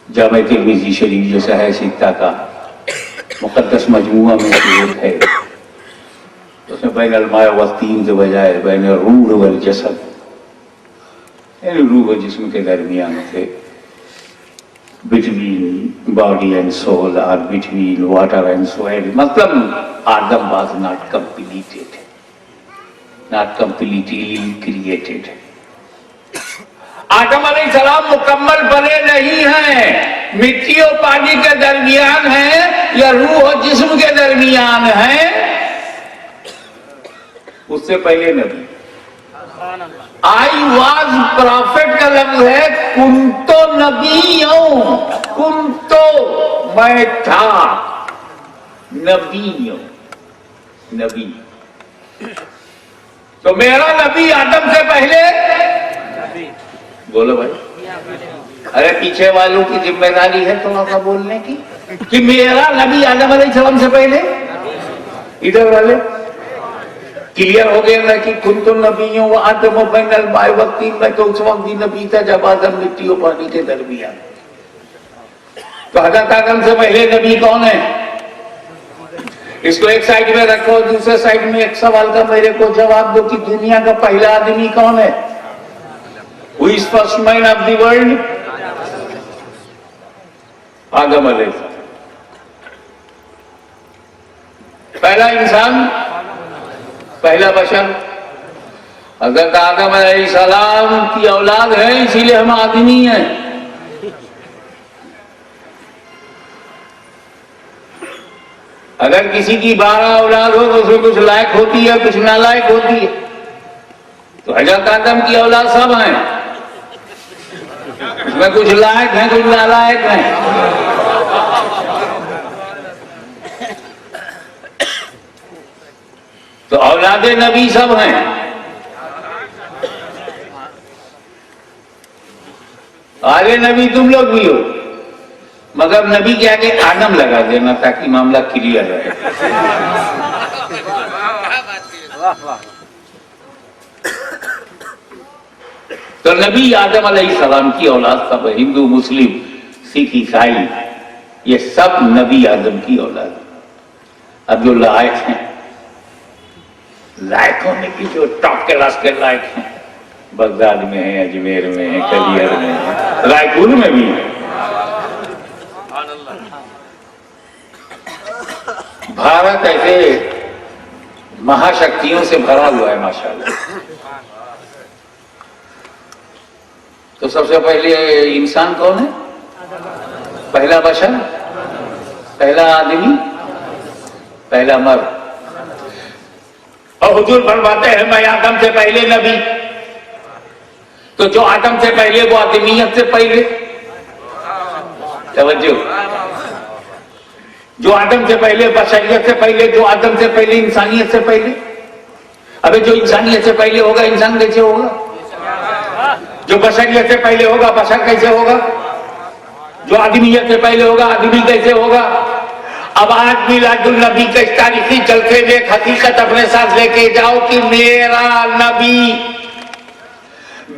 जामे तिर्मिज़ी शरीफ जो है सित्ता का मुक़द्दस मजमुआ में से एक है, उसमें बैनल माए वत्तीन के बजाय बैन रूह वल जसद, यानी रूह और जिस्म के दरमियान थे, बिटवीन बॉडी एंड सोल और बिटवीन वाटर एंड सोइल। मतलब Adam was not completed, not completely created. आदम अलैहिस्सलाम मुकम्मल बने नहीं हैं, मिट्टी और पानी के दरमियान हैं या रूह और जिस्म के दरमियान हैं। उससे पहले नबी, आई वॉज प्रॉफिट का लफ्ज है कुंतो नबीयों, कुंतो मैं था, नबीयों नबी। तो मेरा नबी आदम से पहले, बोलो भाई, अरे पीछे वालों की जिम्मेदारी है थोड़ा सा बोलने की, कि मेरा नबी आदम अलैहिस्सलाम से पहले। इधर वाले क्लियर हो गया ना कि कुन्तु नबिय्युं व आदम बैनल माए वत्तीन। में तो उस वक्त भी नबी था जब आदम मिट्टी और पानी के दरमियान। तो हज़रत आदम से पहले नबी कौन है? इसको एक साइड में रखो, दूसरे साइड में एक सवाल का मेरे को जवाब दो कि दुनिया का पहला आदमी कौन है? Who is first man of the world? आदम अलैहिस्सलाम। पहला पहला इंसान, पहला बशर हज़रत आदम अलैहिस्सलाम की औलाद है, इसीलिए हम आदमी हैं। अगर किसी की 12 औलाद हो तो उसमें कुछ लायक होती है, कुछ नालायक होती है। तो हज़रत आदम की औलाद सब हैं, उसमें कुछ लायक हैं, कुछ नालायक हैं। तो औलादे नबी सब हैं। आगे नबी तुम लोग भी हो, मगर नबी के आगे आदम लगा देना ताकि मामला क्लियर रहे। तो नबी आदम अलैहिस्सलाम की औलाद सब है। हिंदू, मुस्लिम, सिख, ईसाई, ये सब नबी आदम की औलाद। अब जो लायक हैं, लायक होने की जो टॉप क्लास के लायक हैं, बगदाद में है, अजमेर में है, कलियर में है, रायपुर में भी है। भारत ऐसे महाशक्तियों से भरा हुआ है माशाल्लाह। तो सबसे पहले इंसान कौन है? पहला बशर, पहला आदमी, पहला मर्द। और हुजूर फरमाते हैं मैं आदम से पहले नबी। तो जो आदम से पहले वो आदमियत से पहले। तवज्जो, जो आदम से पहले बशरियत से पहले, जो आदम से पहले इंसानियत से पहले। अबे जो इंसानियत से पहले होगा इंसान कैसे होगा? जो बशरियत से पहले होगा बशर कैसे होगा? जो आदमियत से पहले होगा आदमी कैसे होगा? अब आज मिलादुल नबी के तारीखी जलसे में एक हकीकत अपने साथ लेके जाओ कि मेरा नबी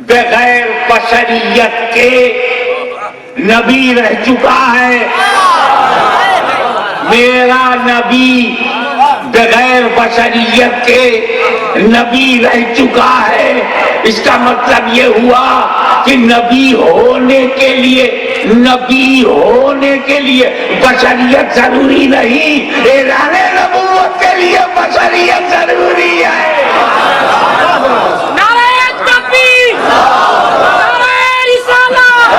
बगैर बशरियत के नबी रह चुका है। मेरा नबी बगैर बशरियत के नबी रह चुका है। इसका मतलब ये हुआ कि नबी होने के लिए बशरियत जरूरी नहीं, ऐलाने नबूवत के लिए बशरियत जरूरी है।
नारे तकबीर, नारे रिसालत।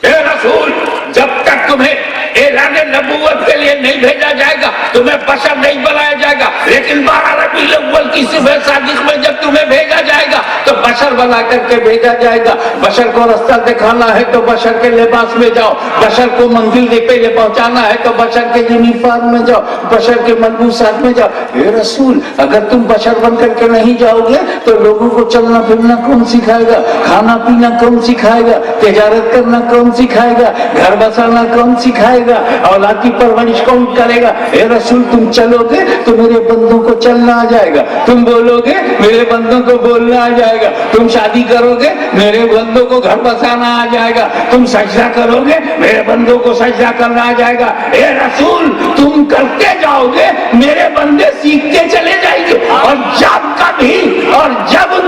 ए रसूल, जब तक तुम्हें ऐलाने नबूवत के लिए नहीं भेजा जाएगा तुम्हें बशर नहीं बनाया जाएगा। लेकिन 12 रबीउल अव्वल की सुबह सादिक में जब तुम्हें भेजा जाएगा तो बशर बना करके भेजा जाएगा। बशर को रास्ता दिखाना है तो बशर के लिबास में जाओ, बशर को मंजिल पे पहुंचाना है तो बशर के यूनिफॉर्म में जाओ, बशर के मलबूसात में जाओ। हे रसूल, अगर तुम बशर बन करके नहीं जाओगे तो लोगों को चलना फिरना कौन सिखाएगा? खाना पीना कौन सिखाएगा? तिजारत करना कौन सिखाएगा? घर बसाना कौन सिखाएगा? औलाद की परवरिश कौन करेगा? हे रसूल, तुम चलोगे तो मेरे बंदों को चलना आ जाएगा, तुम बोलोगे मेरे बंदों को बोलना आ जाएगा, तुम शादी करोगे मेरे बंदों को घर बसाना आ जाएगा, तुम सजदा करोगे मेरे बंदों को सजदा करना आ जाएगा। हे रसूल, तुम करते जाओगे मेरे बंदे सीखते चले जाएंगे। और जब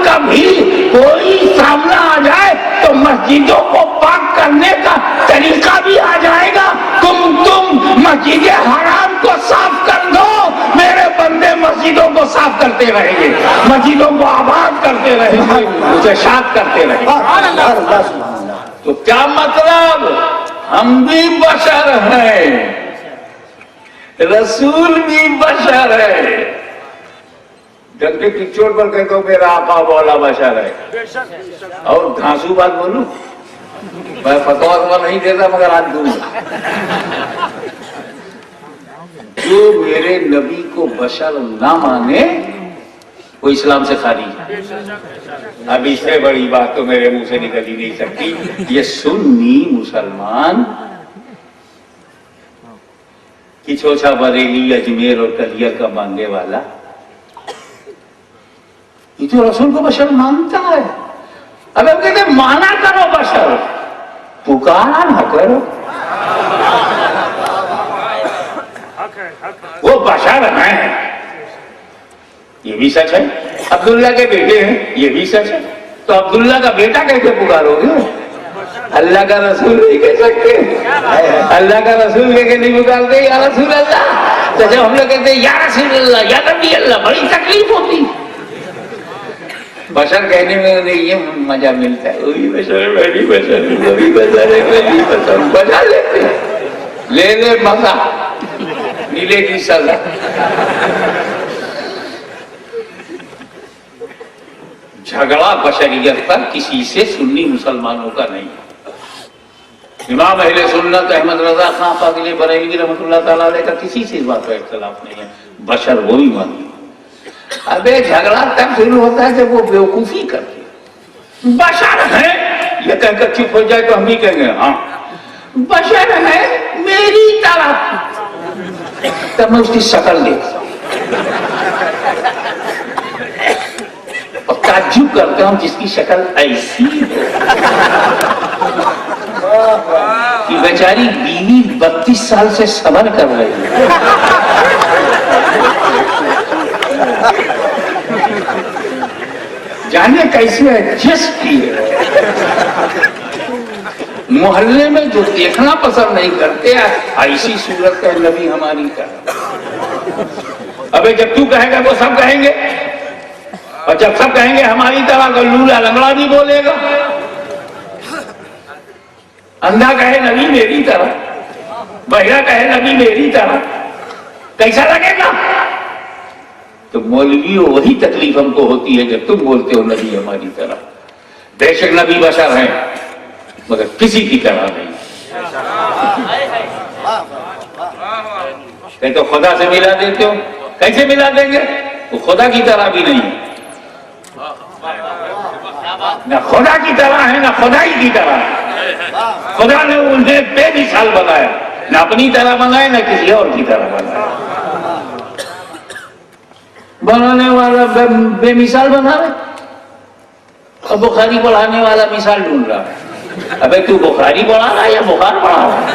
कभी कोई सामना आ जाए तो मस्जिदों को पाक करने का तरीका भी आ जाएगा। तुम मस्जिद हराम को साफ कर दो, मेरे बंदे मस्जिदों को साफ करते रहेंगे, मस्जिदों को आबाद करते रहेंगे, उसे शाद करते रहेंगे। तो क्या मतलब? हम भी बशर हैं, रसूल भी बशर है। डंके की चोट पर कहते हो मेरा आका मौला बशर है। और घासू बात बोलूं, मैं फतवा नहीं देता मगर आज दूंगा। जो मेरे नबी को बशर ना माने वो इस्लाम से खारिज है। अब इससे बड़ी बात तो मेरे मुंह से निकल ही नहीं सकती। ये सुन्नी मुसलमान कि छोछा बरेली अजमेर और कलियर का मानने वाला ये तो रसूल को बशर मानता है। अब हम कहते माना करो बशर, पुकारा ना करो। वो बशर हैं, ये भी सच है। अब्दुल्ला के बेटे हैं, ये भी सच है। तो अब्दुल्ला का बेटा कैसे पुकारोगे? अल्लाह का रसूल नहीं कह सकते, अल्लाह का रसूल के नहीं पुकारते या रसूल अल्लाह। तो जब हम लोग कहते या रसूल अल्लाह या नबी अल्लाह, बड़ी तकलीफ होती। बशर कहने में उन्हें ये मजा मिलता है, वही बशर वही बशर वही बशर वही बशर, बजा लेते ले ले मजा, मिलेगी सजा। झगड़ा बशरियत पर किसी से सुन्नी मुसलमानों का नहीं। इमाम अहले सुन्नत अहमद रजा खां फाजिल बरेलवी रहमतुल्लाह ताला अलैह का किसी से इस बात का इख्तिलाफ नहीं है, बशर वो ही मानी। अबे झगड़ा तब शुरू होता है जब वो बेवकूफी करती। बशर है ये कहकर चुप हो जाए तो हम भी कहेंगे हाँ बशर है मेरी तरह, तब मैं उसकी शक्ल देखता हूं और ताज्जुब करता हूं जिसकी शक्ल ऐसी कि बेचारी बीवी 32 साल से सबर कर रही है। जाने कैसे एडजस्ट की है। मोहल्ले में जो देखना पसंद नहीं करते ऐसी सूरत का नबी हमारी का। अबे जब तू कहेगा वो सब कहेंगे, और जब सब कहेंगे हमारी तरह तो लूला लंगड़ा भी बोलेगा। अंधा कहे नबी मेरी तरह, बहिरा कहे नबी मेरी तरह, कैसा लगेगा? तो मौलवी वही तकलीफ हमको होती है जब तुम बोलते हो नबी हमारी तरह। बेशक नबी बशर हैं मगर किसी की तरह नहीं। कहीं तो खुदा से मिला देते हो, कैसे मिला देंगे? वो खुदा की तरह भी नहीं, ना खुदा की तरह है ना खुदाई की तरह है। खुदा ने उन्हें बेमिसाल बनाया, ना अपनी तरह बनाया ना किसी और की तरह बनाया। बनाने वाला बेमिसाल बना रहे और बुखारी पढ़ाने वाला मिसाल ढूंढ रहा है। अबे तू बुखारी पढ़ा रहा है या बुखार पढ़ा रहा है?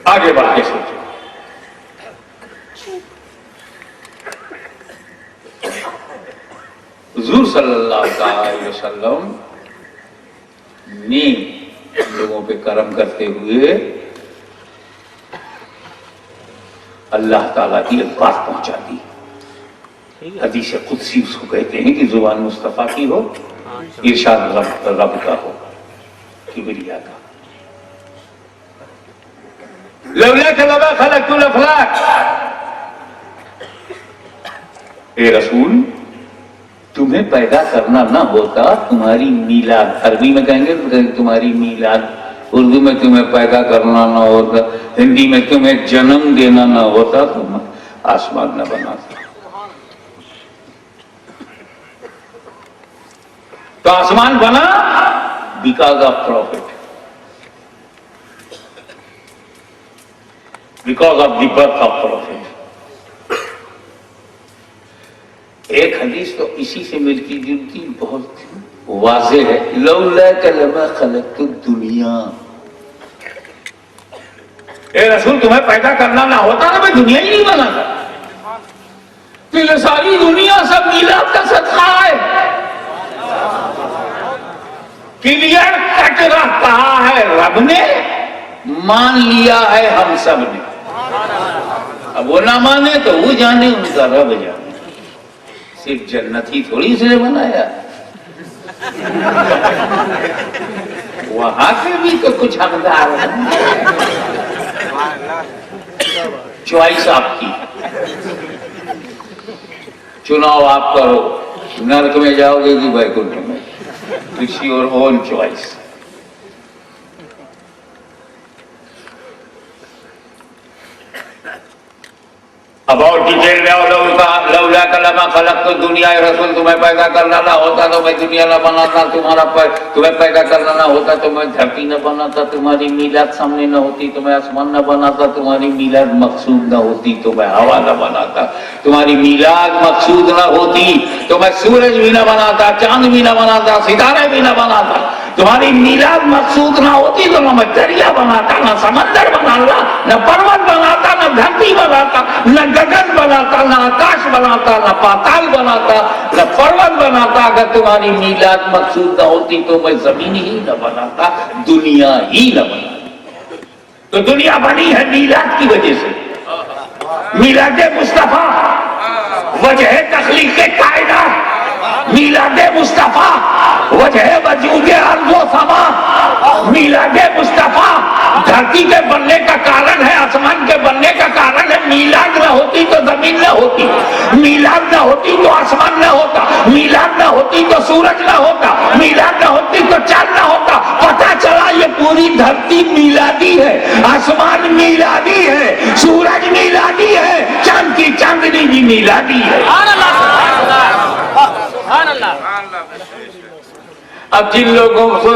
आगे बढ़ के सोचो। हुजूर सल्लल्लाहु अलैहि वसल्लम ने लोगों पे करम करते हुए अल्लाह ताला की एक बात पहुंचा दी। हदीस कुदसी उसको कहते हैं कि जुबान मुस्तफा की हो, इरशाद रब का हो, किबरिया का। लौलाक लमा खलक़तुल अफ़लाक, ए रसूल तुम्हें पैदा करना ना होता, तुम्हारी मीलाद, अरबी में कहेंगे तुम्हारी मीलाद, उर्दू में तुम्हें पैदा करना ना होता, हिंदी में तुम्हें जन्म देना ना होता तो आसमान न बनाता। तो आसमान बना because of profit, because of the birth of profit. एक हदीस तो इसी से मिलती जुलती बहुत वाज़े है, लौलाक लमा खलक़तु दुनिया। ए रसूल तुम्हें पैदा करना ना होता ना मैं दुनिया ही नहीं बनाता। तो ये सारी दुनिया सब मीलाद का सदका है। क्लियर कट कहा है रब ने, मान लिया है हम सब ने। अब वो ना माने तो वो जाने, उनका रब जाने। सिर्फ जन्नत ही थोड़ी उसने बनाया, वहां से भी तो कुछ हकदार है। चॉइस आपकी, चुनाव आप करो, नरक में जाओगे कि वैकुंठ में, इट्स योर ओन चॉइस। अब और डिटेल में लौलाक लमा खलक़तु दुनिया, रसूल तुम्हें पैदा करना ना होता तो मैं दुनिया न बनाता, तुम्हें पैदा करना ना होता तो मैं धरती न बनाता, तुम्हारी मीलाद सामने न होती तो मैं आसमान न बनाता, तुम्हारी मीलाद मकसूद न होती तो मैं हवा न बनाता, तुम्हारी मीलाद मकसूद न होती तो मैं सूरज भी न बनाता, चांद भी न बनाता, सितारे भी न बनाता। तुम्हारी मीलाद मकसूद ना होती तो न दरिया बनाता, न समंदर बनाता, न पर्वत बनाता, न धरती बनाता, न गगन बनाता, न आकाश बनाता, न पाताल बनाता, न पर्वत बनाता। अगर तुम्हारी मीलाद मकसूद ना होती तो मैं जमीन ही न बनाता, दुनिया ही न बनाता। तो दुनिया बनी है मीलाद की वजह से। मीलादे मुस्तफा वजह तखलीक कायनात, मीलादे मुस्तफा वजह वजूद अर्ज़ो समा, मीलादे मुस्तफा धरती के बनने का कारण है, आसमान के बनने का कारण है। मीलाद न होती तो जमीन न होती, मीलाद न होती तो आसमान न होता, मीलाद न होती तो सूरज न होता, मीलाद न होती तो चांद न होता। पता चला ये पूरी धरती मीलादी है, आसमान मीलादी है, सूरज मीलादी है, चांद की चांदनी भी मीलादी है। अब जिन लोगों को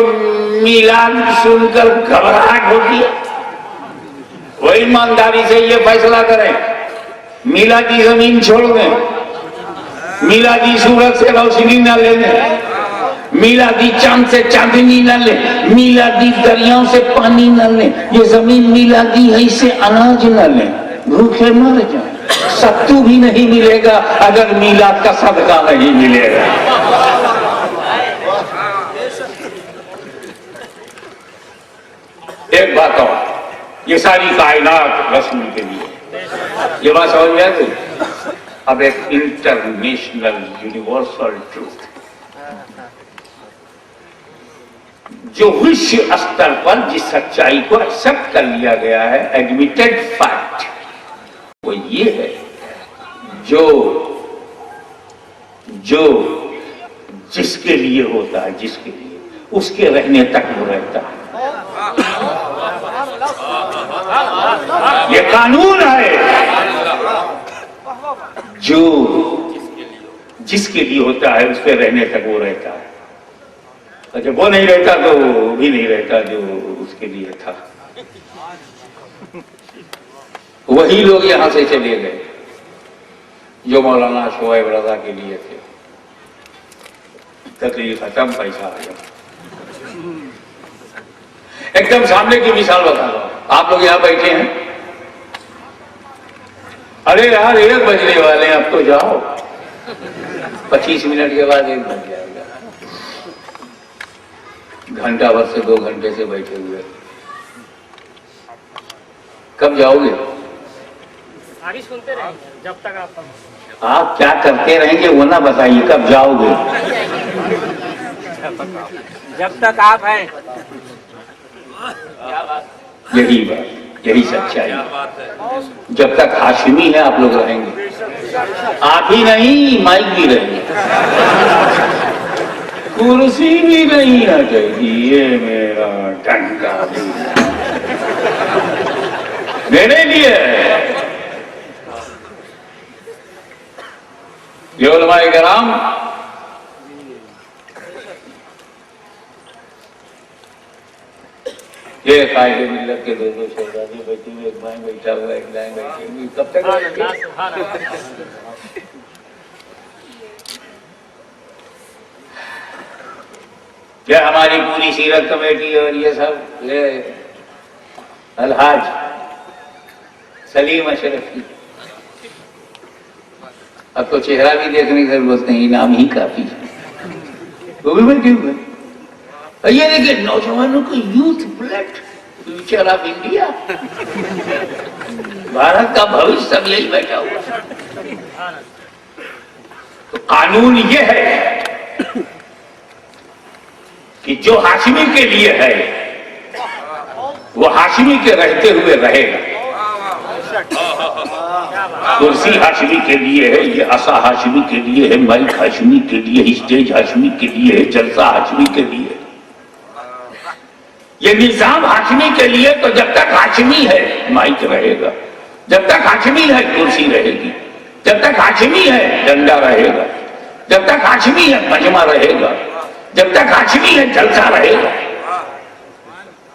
मीलाद सुनकर घबराहट होती है वो ईमानदारी से ये फैसला करें, मीलादी जमीन छोड़ दें, मीलादी सूरज से रोशनी न ले लें, मीलादी चांद से चांदनी न ले, मीलादी दरियाओं से पानी न ले, ये जमीन मीलादी है, इससे अनाज न ले, भूखे मर जाए। सत्तू भी नहीं मिलेगा अगर मीलाद का सदका नहीं मिलेगा। एक बात और, ये सारी कायनात रस्म के लिए, ये बात समझ में आती। अब एक इंटरनेशनल यूनिवर्सल ट्रूथ जो विश्व स्तर पर जिस सच्चाई को एक्सेप्ट कर लिया गया है, एडमिटेड फैक्ट, वो ये है जो जिसके लिए होता है, जिसके लिए, उसके रहने तक वो रहता है। ये कानून है, जो जिसके लिए होता है उसके रहने तक वो रहता है, और जब वो नहीं रहता तो वो भी नहीं रहता जो उसके लिए था। वही लोग यहां से चले गए जो मौलाना शोएब रजा के लिए थे। तकलीफ खत्म, पैसा आ गया। एकदम सामने की मिसाल बता दो, आप लोग यहां बैठे हैं, अरे यार 1 बजने वाले हैं, अब तो जाओ, 25 मिनट के बाद 1 बज जाएगा। घंटा भर से 2 घंटे से बैठे हुए, कब जाओगे?
सुनते रहेंगे जब तक
आप क्या करते रहेंगे वो ना बताइए, कब जाओगे?
जब तक आप हैं।
यही बात, यही सच्चाई। जब तक हाशिमी है आप लोग रहेंगे, आप ही नहीं, माइक भी रहेंगे, कुर्सी भी नहीं आ जाएगी, ये मेरा डंडा भी मेरे लिए ये उलमाए कराम ये कायदे मिल्लत के 2 शहजादे बैठे हुए, एक बाएं बैठा हुआ, एक दाएं बैठे हुए, कब तक क्या हमारी पूरी सीरत कमेटी और ये सब, ये अलहाज सलीम अशरफी, अब तो चेहरा भी देखने की जरूरत नहीं, नाम ही काफी है, वो भी बैठे हुए। ये देखिए नौजवानों को youth blood, future of India, Bharat का भविष्य सब यही बैठा हुआ। तो कानून ये है कि जो हाशिमी के लिए है वो हाशिमी के रहते हुए रहेगा। कुर्सी हाशिमी के लिए है, ये आसा हाशिमी के लिए है, माइक हाशिमी के लिए, स्टेज हाशिमी के लिए है, जलसा हाशिमी के लिए, ये निजाम हाशिमी के लिए। तो जब तक हाशिमी है माइक रहेगा, जब तक हाशिमी है कुर्सी रहेगी, जब तक हाशिमी है डंडा रहेगा, जब तक हाशिमी है मजमा रहेगा, जब तक हाशिमी है जलसा रहेगा,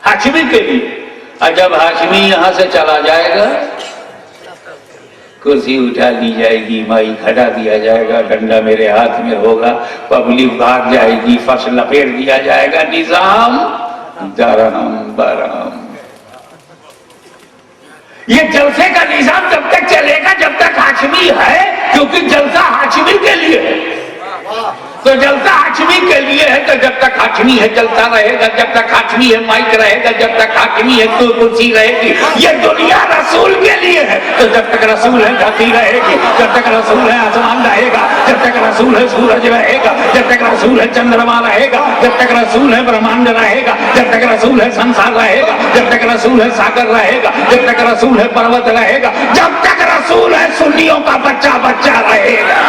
हाशिमी के लिए। और जब हाशिमी यहां से चला जाएगा कुर्सी उठा ली जाएगी, माई खड़ा दिया जाएगा, डंडा मेरे हाथ में होगा, पब्लिक भाग जाएगी, फर्श लपेट दिया जाएगा, निजाम दरहम बरहम। ये जलसे का निजाम जब तक चलेगा जब तक हाशमी है, क्योंकि जलसा हाशमी के लिए है। तो जलसा हाशमी के लिए है, तो जब तक हाशमी है जलसा रहेगा, जब तक हाशमी है माइक रहेगा, जब तक हाशमी है तो कुर्सी रहेगी। ये दुनिया रसूल के लिए है, तो जब तक रसूल है धरती रहेगी, जब तक रसूल है आसमान रहेगा, जब तक रसूल है सूरज रहेगा, जब तक रसूल है चंद्रमा रहेगा, जब तक रसूल है ब्रह्मांड रहेगा, जब तक रसूल है संसार रहेगा, जब तक रसूल है सागर रहेगा, जब तक रसूल है पर्वत रहेगा, जब तक रसूल है सुन्नियों का बच्चा बच्चा रहेगा।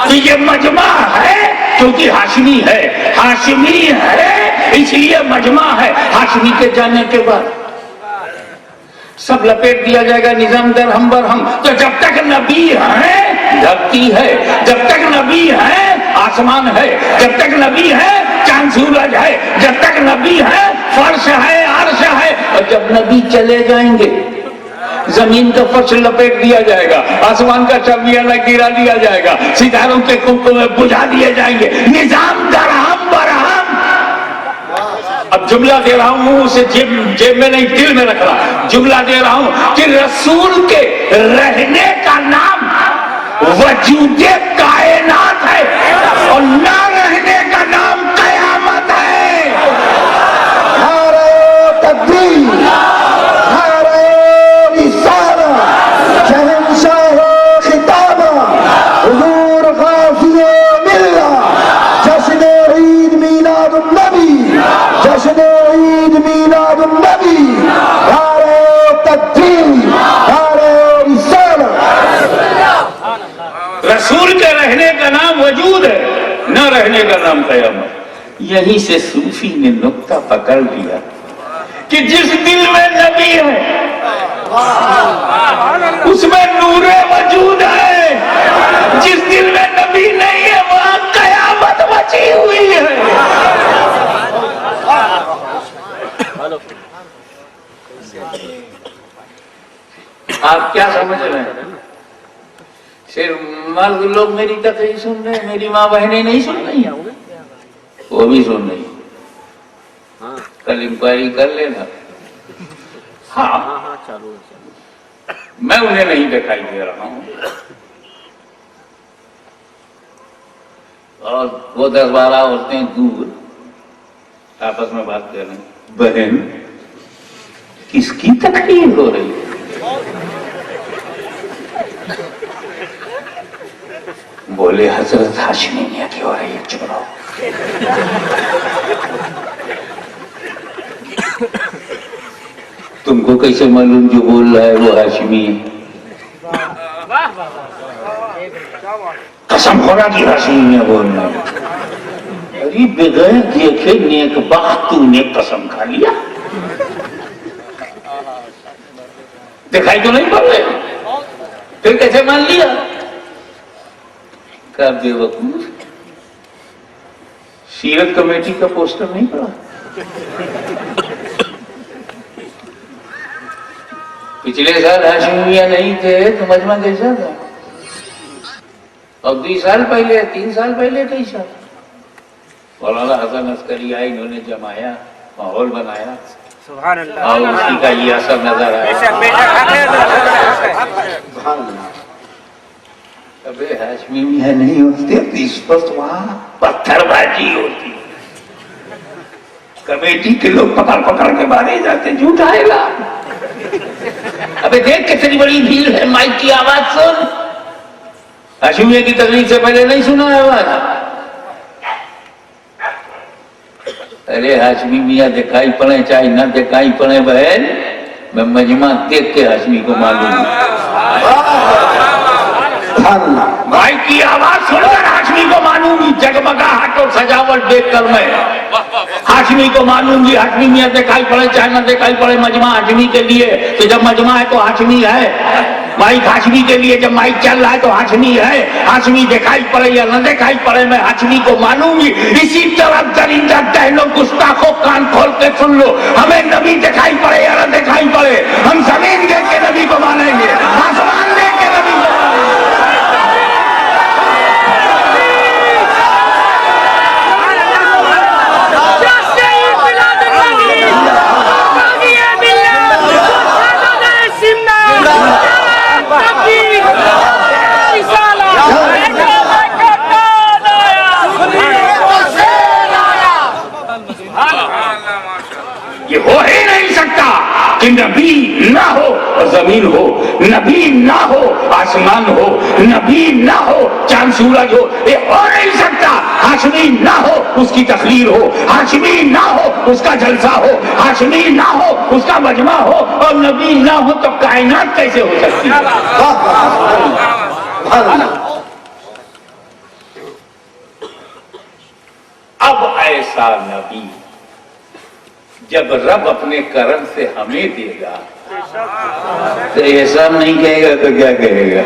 तो ये मजमा है क्योंकि हाशमी है, हाशमी है इसलिए मजमा है। हाशमी के जाने के बाद सब लपेट दिया जाएगा, निजाम दरहम बरहम। तो जब तक नबी है धरती है, जब तक नबी है आसमान है, जब तक नबी है चांद सूरज है, जब तक नबी है फर्श है अर्श है। और जब नबी चले जाएंगे जमीन का फर्श लपेट दिया जाएगा, आसमान का चबियाना गिरा दिया जाएगा, सितारों के कुंभ में बुझा दिए जाएंगे, निजाम दरहम बरहम। अब जुमला दे रहा हूं, उसे जेब में नहीं दिल में रख रहा, जुमला दे रहा हूं कि रसूल के रहने का नाम वजूदे कायनात है और ना रहने का नाम कयामत है।
नारे तकबीर, नारे रिसाला, शहंशाह खिताबा, हुजूर गाज़िए मिल्ला, जश्न ईद मीलादुन नबी, जश्न ईद मीलादुन नबी। नारे तकबीर, नारे रिसाला।
रसूल के रहने का नाम वजूद है, न रहने का नाम कयामत। यहीं से सूफी ने नुक्ता पकड़ लिया कि जिस दिल में नबी है उसमें नूरे वजूद है, जिस दिल में नबी नहीं है वहां कयामत बची हुई है। आप क्या समझ रहे हैं? सिर्फ मर्द लोग मेरी तकरीर सुन रहे हैं, मेरी माँ बहनें नहीं सुन रही हैं, वो भी सुन रही। कल इंक्वायरी कर लेना। हाँ मैं उन्हें नहीं दिखाई दे रहा हूं और वो 10-12 औरतें दूर आपस में बात कर रही, बहन किसकी तकरीर हो रही है? बोले हजरत हाशमी मियां की हो रही है। चुप रहो। तुमको कैसे मालूम जो बोल रहा है वो हाशमी है? कसम खोला कि हाशमी मियां बोल रहा है। अरे बगैर देखे नेक बख्त तूने कसम खा लिया। दिखाई तो नहीं पड़ रहे, फिर कैसे मान लिया? का बेवकूफ, सीरत कमेटी का पोस्टर नहीं पड़ा? पिछले साल हाशमी मियां नहीं थे तो मजमा कैसा था? और 2 साल पहले 3 साल पहले कैसा? मौलाना हसन अस्करी आए, इन्होंने जमाया, माहौल बनाया,
सुभान अल्लाह,
और उसी का ये असर नजर आया। अबे हाशमी मियां नहीं होते तो इस पर वहां पत्थरबाजी होती। कमेटी के लोग पकड़ पकड़ के मारे जाते, झूठ आएगा। अबे देख कितनी बड़ी भीड़ है, माइक की आवाज सुन। हाशमी मियां की तकलीफ से पहले नहीं सुना है आवाज। अरे हाशमी मियां दिखाई पड़े चाहे ना दिखाई पड़े बहन, मैं मजमा देख के हाशमी को मालूम। भाई की आवाज सुनकर हाशमी को मानूंगी, जगमगाहट और सजावट देखकर मैं हाशमी को मानूंगी। हाशमी में दिखाई पड़े चाहे न दिखाई पड़े, मजमा हाशमी के लिए, तो जब मजमा है तो हाशमी है। माइक हाशमी के लिए, जब माइक चल रहा है तो हाशमी है। हाशमी दिखाई पड़े या न दिखाई पड़े, मैं हाशमी को मानूंगी। इसी तरह दरिंदा टहलो गुस्ताखों, कान खोल के सुन लो, हमें नबी दिखाई पड़े या न दिखाई पड़े, हम जमीन देख के नबी को मानेंगे, आसमान देख के नबी को ये हो ही नहीं सकता कि नबी ना हो और जमीन हो, नबी ना हो आसमान हो, नबी ना हो चांद सूरज हो, ये हो नहीं सकता। हाशमी ना हो उसकी तकरीर हो, हाशमी ना हो उसका जलसा हो, हाशमी ना हो उसका मजमा हो, और नबी ना हो तो कायनात कैसे हो सकती है? अब ऐसा नबी जब रब अपने करम से हमें देगा तो ऐसा नहीं कहेगा तो क्या कहेगा?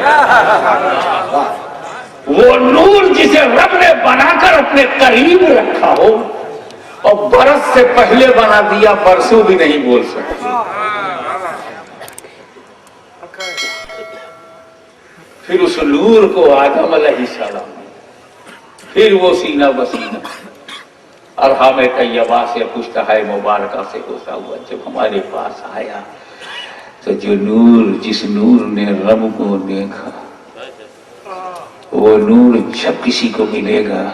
वो नूर जिसे रब ने बनाकर अपने करीब रखा हो और बरस से पहले बना दिया, बरसों भी नहीं बोल सकती। फिर उस नूर को आदम अलैहिस्सलाम, फिर वो सीना बसीना और हमें तैयबा से पुश्ता है मुबारका से होता हुआ जब हमारे पास आया, तो जो नूर, जिस नूर ने रब को देखा, वो नूर जब किसी को मिलेगा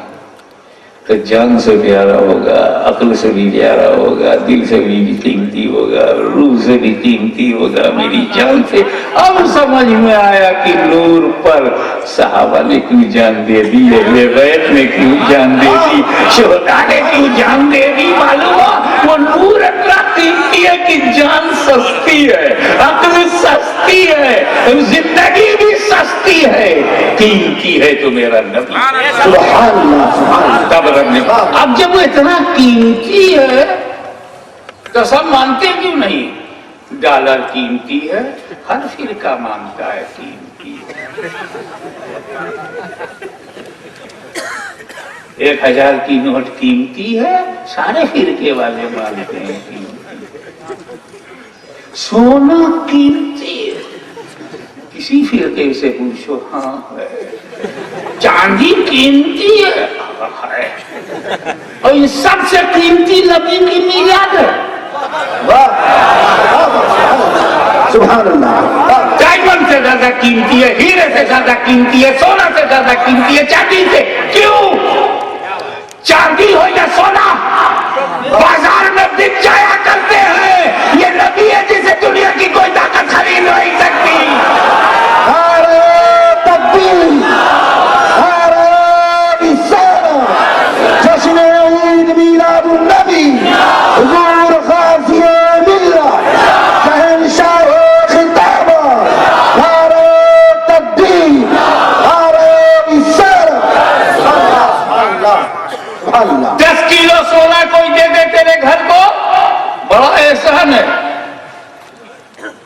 तो जान से प्यारा होगा, अक्ल से भी प्यारा होगा, दिल से भी कीमती होगा, रूह से भी कीमती होगा, मेरी जान से। अब समझ में आया कि नूर पर सहाबा ने क्यों जान दे दी, अहले बैत ने क्यों जान दे दी, शोहदा ने क्यों जान दे दी। मालूम वो नूर इतना कीमती है कि जान सस्ती है, अक्ल सस्ती है, जिंदगी भी सस्ती है, कीमती है तो मेरा नबी। तब रब ने, अब जब वो इतना कीमती है तो सब मानते क्यों नहीं? डॉलर कीमती है, हर फिरका मानता है कीमती है। 1000 की नोट कीमती है, सारे फिरके वाले मानते हैं कीमती। सोना कीमती है, किसी फिरके से पूछो हाँ है। चांदी कीमती है, और इन सबसे कीमती नबी की मीलाद है।
सुभान अल्लाह।
डायमंड से ज्यादा कीमती है, हीरे से ज्यादा कीमती है, सोना से ज्यादा कीमती है चांदी से। क्यों? चांदी हो या सोना बाजार में बिक जाया करते हैं, ये नबी है जिसे दुनिया की कोई ताकत खरीद नहीं सकती।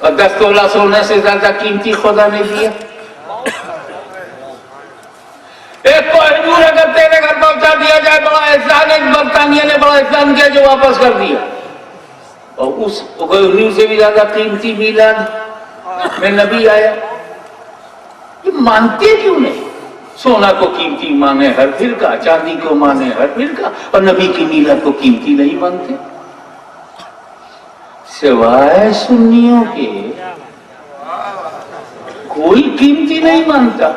और 10 तोला सोने से ज्यादा कीमती खुदा ने दिया। एक को अंगूर अगर तेरे घर पहुंचा दिया जाए, बड़ा एहसान, एक बरतानिया ने बड़ा एहसान किया जो वापस कर दिया। और उस अंगूर से भी ज्यादा कीमती मीलाद में नबी आया। ये मानते क्यों नहीं? सोना को कीमती माने हर फिरका, चांदी को माने हर फिरका, और नबी की मीलाद को कीमती नहीं मानते। सिवाय सुन्नियों के कोई कीमती नहीं मानता।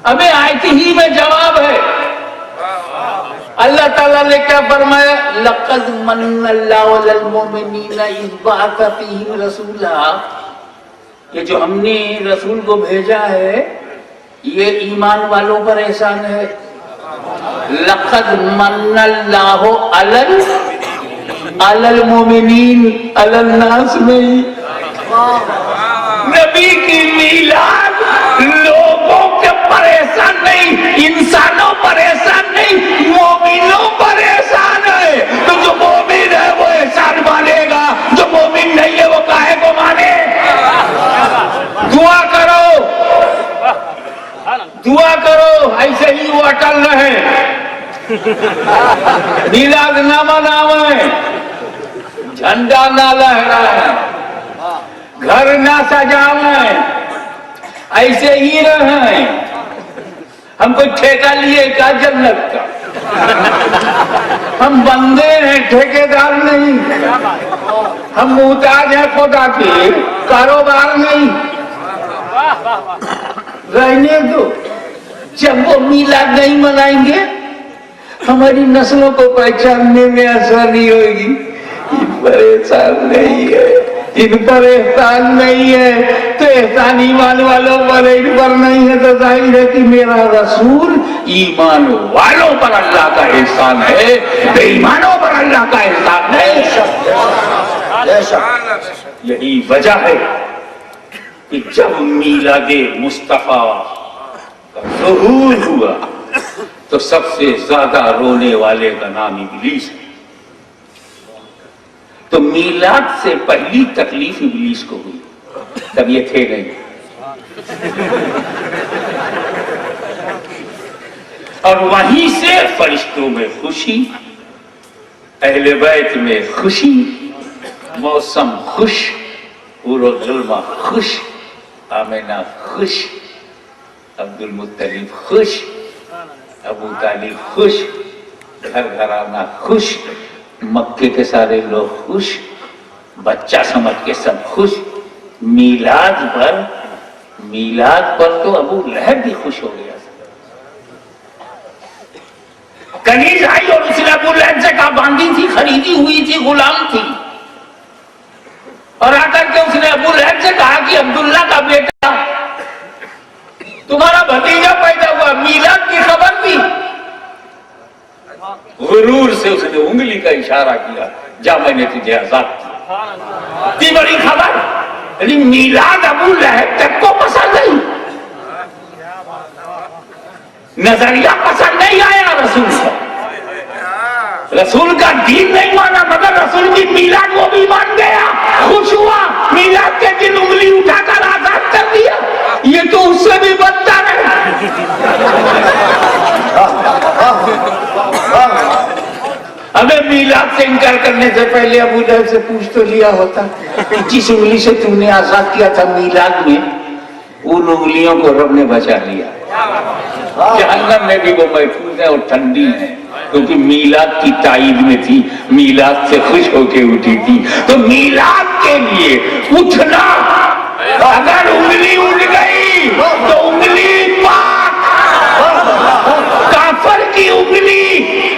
अबे आयत ही में जवाब है। अल्लाह ताला ने क्या फरमाया? लक़द मन्नल्लाहु अलल मुमिनीना इज़ बअसा फ़ीहिम रसूला। ये जो हमने रसूल को भेजा है, ये ईमान वालों पर एहसान है। लक़द मन्नल्लाहु अलल मोमिनीन अलल नास में। नबी की मीलाद लोगों के एहसान नहीं, इंसानों पर एहसान नहीं, मोमिनों पर एहसान है। तो जो मोमिन है वो एहसान मानेगा, जो मोमिन नहीं है वो काहे को माने। दुआ करो, दुआ करो, ऐसे ही वो अटल रहे। मिलाद ना मनावे, झंडा ना लहराए, घर ना सजावे, ऐसे ही रहे। हम कोई ठेका लिए क्या जन्नत का? हम बंदे हैं, ठेकेदार नहीं। हम मुहताज हैं खुदा के, कारोबार नहीं। रहने दो, जब वो मिलाद नहीं मनाएंगे हमारी नस्लों को पहचानने में आसानी होगी। इन पर एहसान नहीं है, इन पर एहसान नहीं है, तो एहसान ईमान वालों पर, इन पर नहीं है। तो जाहिर है कि मेरा रसूल ईमान वालों पर अल्लाह का एहसान है, बेईमानों पर अल्लाह का एहसान नहीं। यही वजह है कि जब मीलादे मुस्तफा का ज़ुहूर हुआ तो सबसे ज्यादा रोने वाले का नाम इब्लीस है। तो मीलाद से पहली तकलीफ इब्लीस को हुई, तब ये थे नहीं। और वहीं से फरिश्तों में खुशी, अहले बैत में खुशी, मौसम खुश, उर्जुल्मा खुश, आमिना खुश, अब्दुल मुत्तलिब खुश, अबू तालिब खुश, घर घराना खुश, मक्के के सारे लोग खुश, बच्चा समझ के सब खुश। मीलाद पर तो अबू लहब भी खुश हो गया। कनीज आई और उसने अबू लहब से कहा, बांधी थी, खरीदी हुई थी, गुलाम थी, और आकर के उसने अबू लहब से कहा कि अब्दुल्ला का बेटा तुम्हारा भतीजा पैदा हुआ, मीलाद की खबर थी। गुरूर से उसने उंगली का इशारा किया, जा मैंने तुझे आजाद की बड़ी खबर। लेकिन मीलाद अबू लहब तक को पसंद नहीं, नजरिया पसंद नहीं आया रसूल को, रसूल का दीन नहीं माना, मगर रसूल की मीलाद वो भी मान गया, खुश हुआ। मीलाद के दिन उंगली उठाकर आजाद कर दिया। ये तो उससे भी बदतर है। हमें मीलाद से इनकार करने से पहले अबू लहब से पूछ तो लिया होता कि जिस उंगली से तुमने आजाद किया था मीलाद में, उन उंगलियों को रब ने बचा लिया। जहन्नम में भी वो महफूज है और ठंडी है, क्योंकि मीलाद की ताईद में थी, मीलाद से खुश होके उठी थी। तो मीलाद के लिए उठना, अगर उंगली उठ गई तो उंगली पाक, काफर की उंगली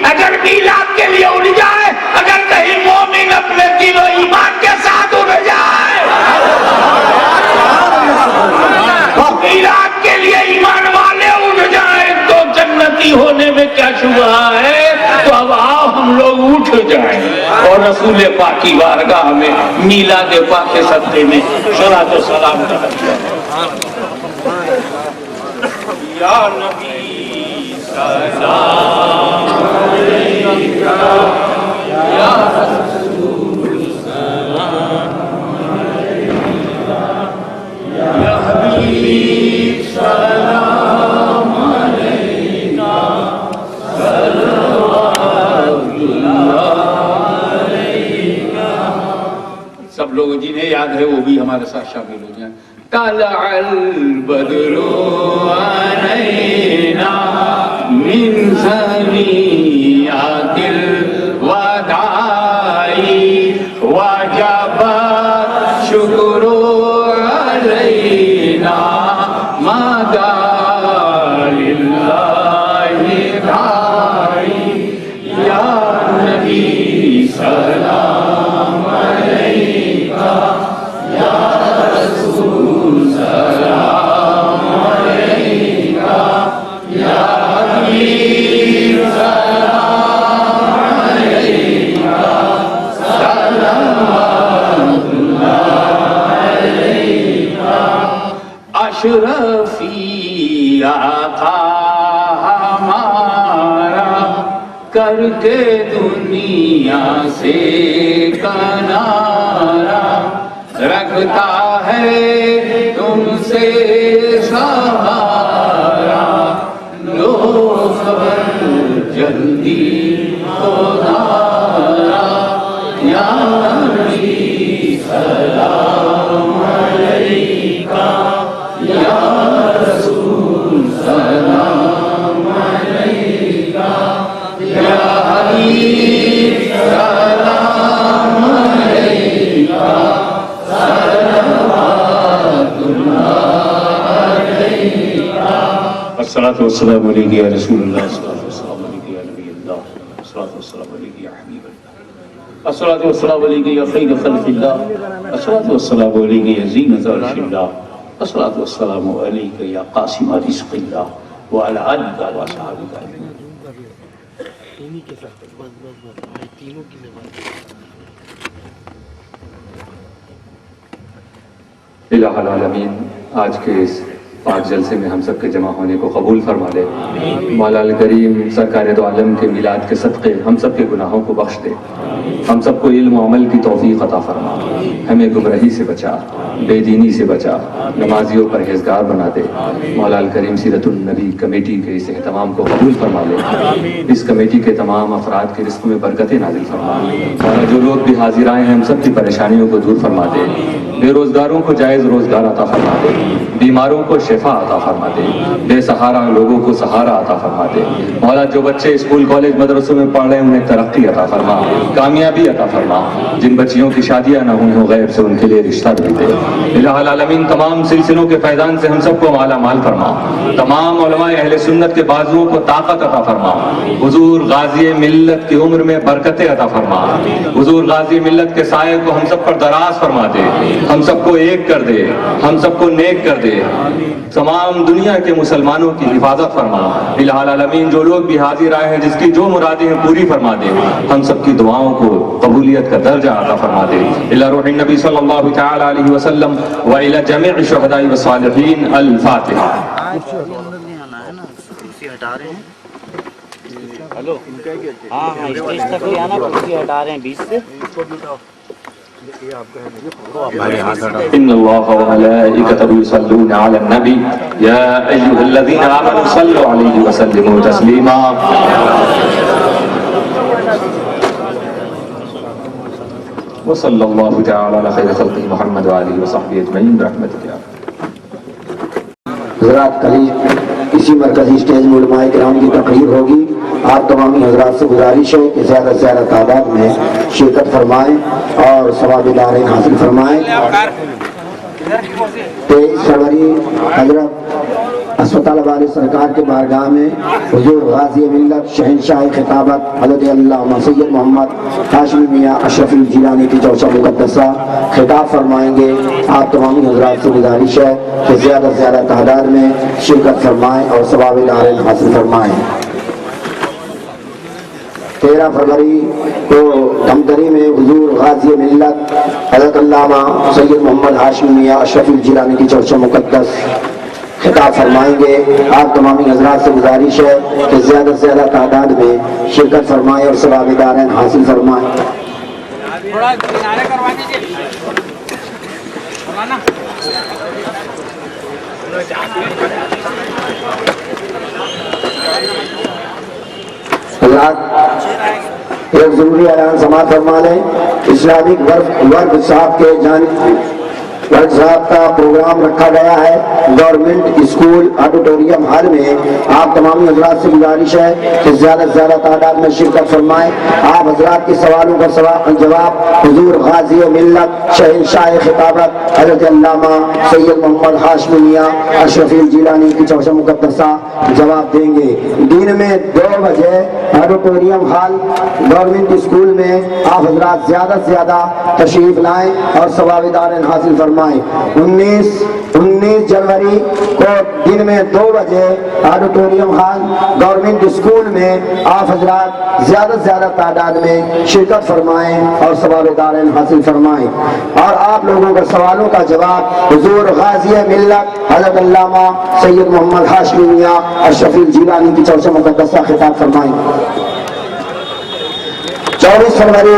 अगर मीलाद के लिए उठ जाए, अगर कहीं मोमिन अपने दिलो ईमान के साथ उठ जाए, मीलाद के लिए ईमान वाले उठ जाए तो जन्नती होने में क्या शुबहा है। तो अब आओ हम लोग उठ जाएं और रसूल पाक की बारगाह में मीलाद पाक के सत्ते में सलात व सलाम या नबी सलाम अलैका या रसूल सलाम अलैका या हबीब सलाम अलैका सब लोग जिन्हें याद है वो भी हमारे साथ शामिल हो जाए। तलअल बदरु अलैना मिन सनियातिल वदाई वजब शुक्र अलैना मदा लिल्लाहि दाई या नबी सलाम अलैका या रसूल सलाम अलैका या हबीब सलाम अलैका सलामुल्लाह अलैका अशरफी आका करके दुनिया से किनारा, रखता है तुमसे सहारा, लो खबर जल्दी खुदारा, या नबी सलाम अलैका, या रसूल सलाम अलैका, या हबीब सलाम अलैका, अस्सलातु वस्सलामु अलैका या रसूलल्लाह, अस्सलातु वस्सलामु अलैका या नबीयल्लाह, अस्सलातु वस्सलामु अलैका या हबीबल्लाह, अस्सलातु वस्सलामु अलैका या खैर खल्क़िल्लाह, अस्सलातु वस्सलामु अलैका या ज़ीनत अर्शिल्लाह, अस्सलातु वस्सलामु अलैका या क़ासिम रिज़्क़िल्लाह व अला आलिका व असहाबिका अजमईन।
इलाहुल आलमीन, आज के इस पाक जलसे में हम सब के जमा होने को कबूल फरमा ले। मौला अल करीम सरकार दो आलम के मिलाद के सदक़े हम सब के गुनाहों को बख्श दे, हम सबको इल्म व अमल की तौफीक अता फरमा, हमें गुमराही से बचा, बेदीनी से बचा, नमाजियों परहेज़गार बना दे। मौला अल करीम सीरतुन नबी कमेटी के इस एहतमाम को कबूल फरमा ले। इस कमेटी के तमाम अफराद के रिस्क में बरकतें नाजिल फरमा। और जो लोग भी हाजिर आए हैं हम सब की परेशानियों को दूर फरमा दे। बेरोजगारों को जायज़ रोजगार अता फरमा दे, बीमारों को शिफा अता फरमा दे, बेसहारा लोगों को सहारा अता फरमा दे। मौला जो बच्चे स्कूल कॉलेज मदरसों में पढ़ रहे हैं उन्हें तरक्की अता फरमा, कामयाबी अता फरमा। जिन बच्चियों की शादियां ना हुई हो गैब से उनके लिए रिश्ता भी दे। इलाहुल आलमीन, तमाम सिलसिलों के फैजान से हम सबको माला माल फरमा। तमाम उलमाए अहले सुन्नत के बाजुओं को ताकत अता फरमा। हुजूर गाजी मिल्लत की उम्र में बरकतें अता फरमा। हुजूर गाजी मिल्लत के साये को हम सब पर दराज फरमा दे, हम सबको एक कर दे, हम सबको नेक कर दे। तमाम दुनिया के मुसलमानों की हिफाजत फरमा। इलाहुल आलमीन, जो लोग भी हाजिर आए हैं जिसकी जो मुरादें हैं पूरी फरमा दे। हम सबकी दुआओं को कबूलियत का दर्जा अता फरमा दे। इला रूह नबी सल्लल्लाहु तआला अलैहि वसल्लम व इला जमीअ शुहदाई व सालिहीन। अल फातिहा।
हेलो, हाँ स्टेज तक ही आना, कुर्सी हटा रहे हैं बीच से।
इन्नल्लाह व मलाइकतहु युसल्लूना अलन नबी या अय्युहल्लज़ीना आमनू सल्लु अलैहि व सल्लिमू तस्लीमा। व सल्लल्लाहु तआला अला खैरि खल्क़िही मुहम्मद व आलिहि व सहबिही अजमईन रहमतिका।
हज़रात, कल इसी मरकजी स्टेज में उलमाए किराम की तकरीर होगी। आप तमामी हज़रात से गुजारिश है कि ज़्यादा से ज़्यादा तादाद में शिरकत फरमाएँ और सवाब दारें हासिल फरमाएँ। 23 फरवरी हज़रत अस्पताल वाले सरकार के बारगाह में हुजूर गाजी मिल्लत शहंशाह खिताबत हज़रत अल्लामा सैयद मोहम्मद हाशमी मियां अशरफी जिलानी की चौसा मुक़द्दसा खिताब फरमाएंगे। आप तमामी हज़रात से गुजारिश है कि ज़्यादा से ज़्यादा तादाद में शिरकत फरमाएँ और सवाब दारें हासिल फरमाएँ। 13 फरवरी को धमतरी में हुजूर गाजी मिल्लत हज़रत अल्लामा सैयद मोहम्मद हाशमी मियां अशरफी जिलानी की चौसा मुक़द्दस खिताब फरमाएंगे। आप तमामी हज़रात से गुजारिश है कि ज़्यादा से ज़्यादा तादाद में शिरकत फरमाएँ और सवाब दारें हासिल फरमाएँ।
थोड़ा किनारे करवा दीजिए।
हज़रात, एक ज़रूरी ऐलान समाअत फरमा लें। इस्लामिक वर्ग साहब के वर्ग साहब का प्रोग्राम रखा गया है गवर्नमेंट स्कूल ऑडिटोरियम हॉल में। आप तमामी हज़रात से गुजारिश है कि ज़्यादा से ज़्यादा तादाद में शिरकत फरमाएँ। आप हज़रात के सवालों का जवाब हुजूर गाजी मिल्लत शहंशाह खिताबत हज़रत अल्लामा सैयद मोहम्मद हाशमी मियां अशरफी जिलानी की चौसा मुक़द्दसा जवाब देंगे। दिन में 2 बजे ऑडिटोरियम हॉल गवर्नमेंट स्कूल में आप हज़रात ज़्यादा से ज़्यादा तशरीफ लाएँ और सवाब दारें हासिल फरमाएँ। 19 जनवरी को दिन में 2 बजे ऑडिटोरियम हॉल गवर्नमेंट स्कूल में आप हज़रात ज़्यादा से ज़्यादा तादाद में शिरकत फरमाएँ और सवाब दारें हासिल फरमाएँ। और आप लोगों के सवालों का जवाब हुजूर गाजी मिल्लत हज़रत अल्लामा सैयद मोहम्मद हाशमी मियां अशरफी जिलानी की चौसा मुक़द्दसा खिताब फरमाएँ। 24 फरवरी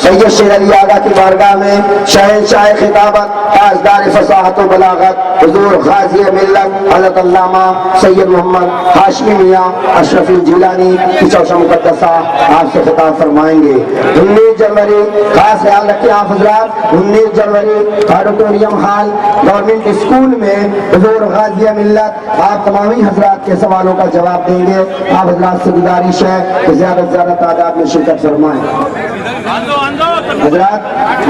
सैयद शेर अली आगा की बारगाह में शहंशाह खिताबत ताजदार फसाहत व बलागत हुजूर गाजी मिल्लत हज़रत अल्लामा सैयद मोहम्मद हाशमी मियां अशरफ जिलानी की चौशा मुकद्दसा आपसे खिताब फरमाएंगे। 19 जनवरी खास ख्याल रखें आप हजरात, 19 जनवरी ऑडिटोरियम हॉल गवर्नमेंट स्कूल में हुजूर गाजी मिल्लत आप तमामी हजरात के सवालों का जवाब देंगे। आप हजरात से गुजारिश है कि ज्यादा से ज्यादा तादाद में शिरकत फरमाएं। हजरात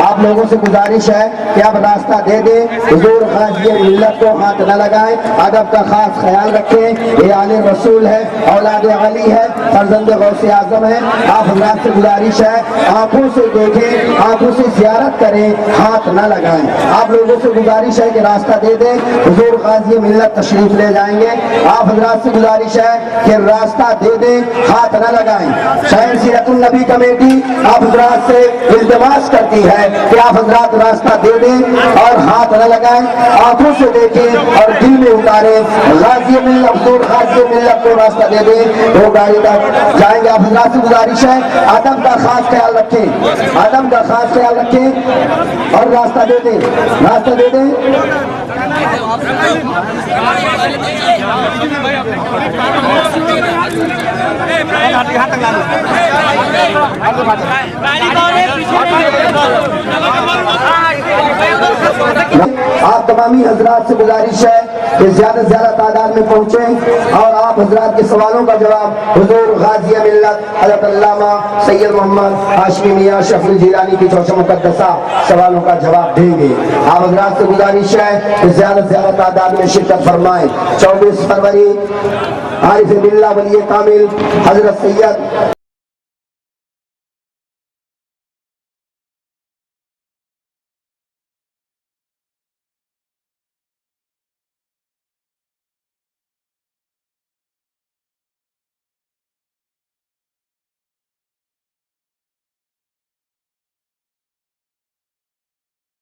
आप लोगों से गुजारिश है कि आप रास्ता दे दें, हुजूर गाजी मिल्लत को हाथ न लगाएं, अदब का खास ख्याल रखें। ये आले रसूल है, औलाद अली है, फर्जंद गौसे आजम है। आप हजरात से गुजारिश है आंखों से देखें, आंखों से ज़ियारत करें, हाथ न लगाएं। आप लोगों से गुजारिश है कि रास्ता दे दें, हुजूर गाजी मिल्लत तशरीफ ले जाएंगे। आप हजरात से गुजारिश है कि रास्ता दे दें, हाथ न लगाएं। शायद सीरतुन नबी कमेटी आप हजरात से इल्तिमास करती है कि आप हजरात रास्ता दे दें और हाथ न लगाएं, आंखों से देखें और दिल में उतारें। गाजी मिल्लत हुजूर गाजी मिल्लत को रास्ता दे दें तो गाड़ी तक जाएंगे। आप हजरात से गुजारिश है अदब का खास ख्याल रखें, अदब का खास ख्याल रखें और रास्ता दे दें, रास्ता दे दें। आप तमामी हजरात से गुजारिश है कि ज्यादा से ज्यादा तादाद में पहुंचे और आप हजरात के सवालों का जवाब हुजूर गाजी मिल्लत हज़रत अल्लामा सैयद मोहम्मद हाशमी मियां अशरफ जिलानी की चौशा मुकद्दसा सवालों का जवाब देंगे। आप हजरात से गुजारिश है कि ज्यादा से ज्यादा तादाद में शिरकत फरमाएं। 24 फरवरी आरिफ बिल्लाह वली कामिल हजरत सैयद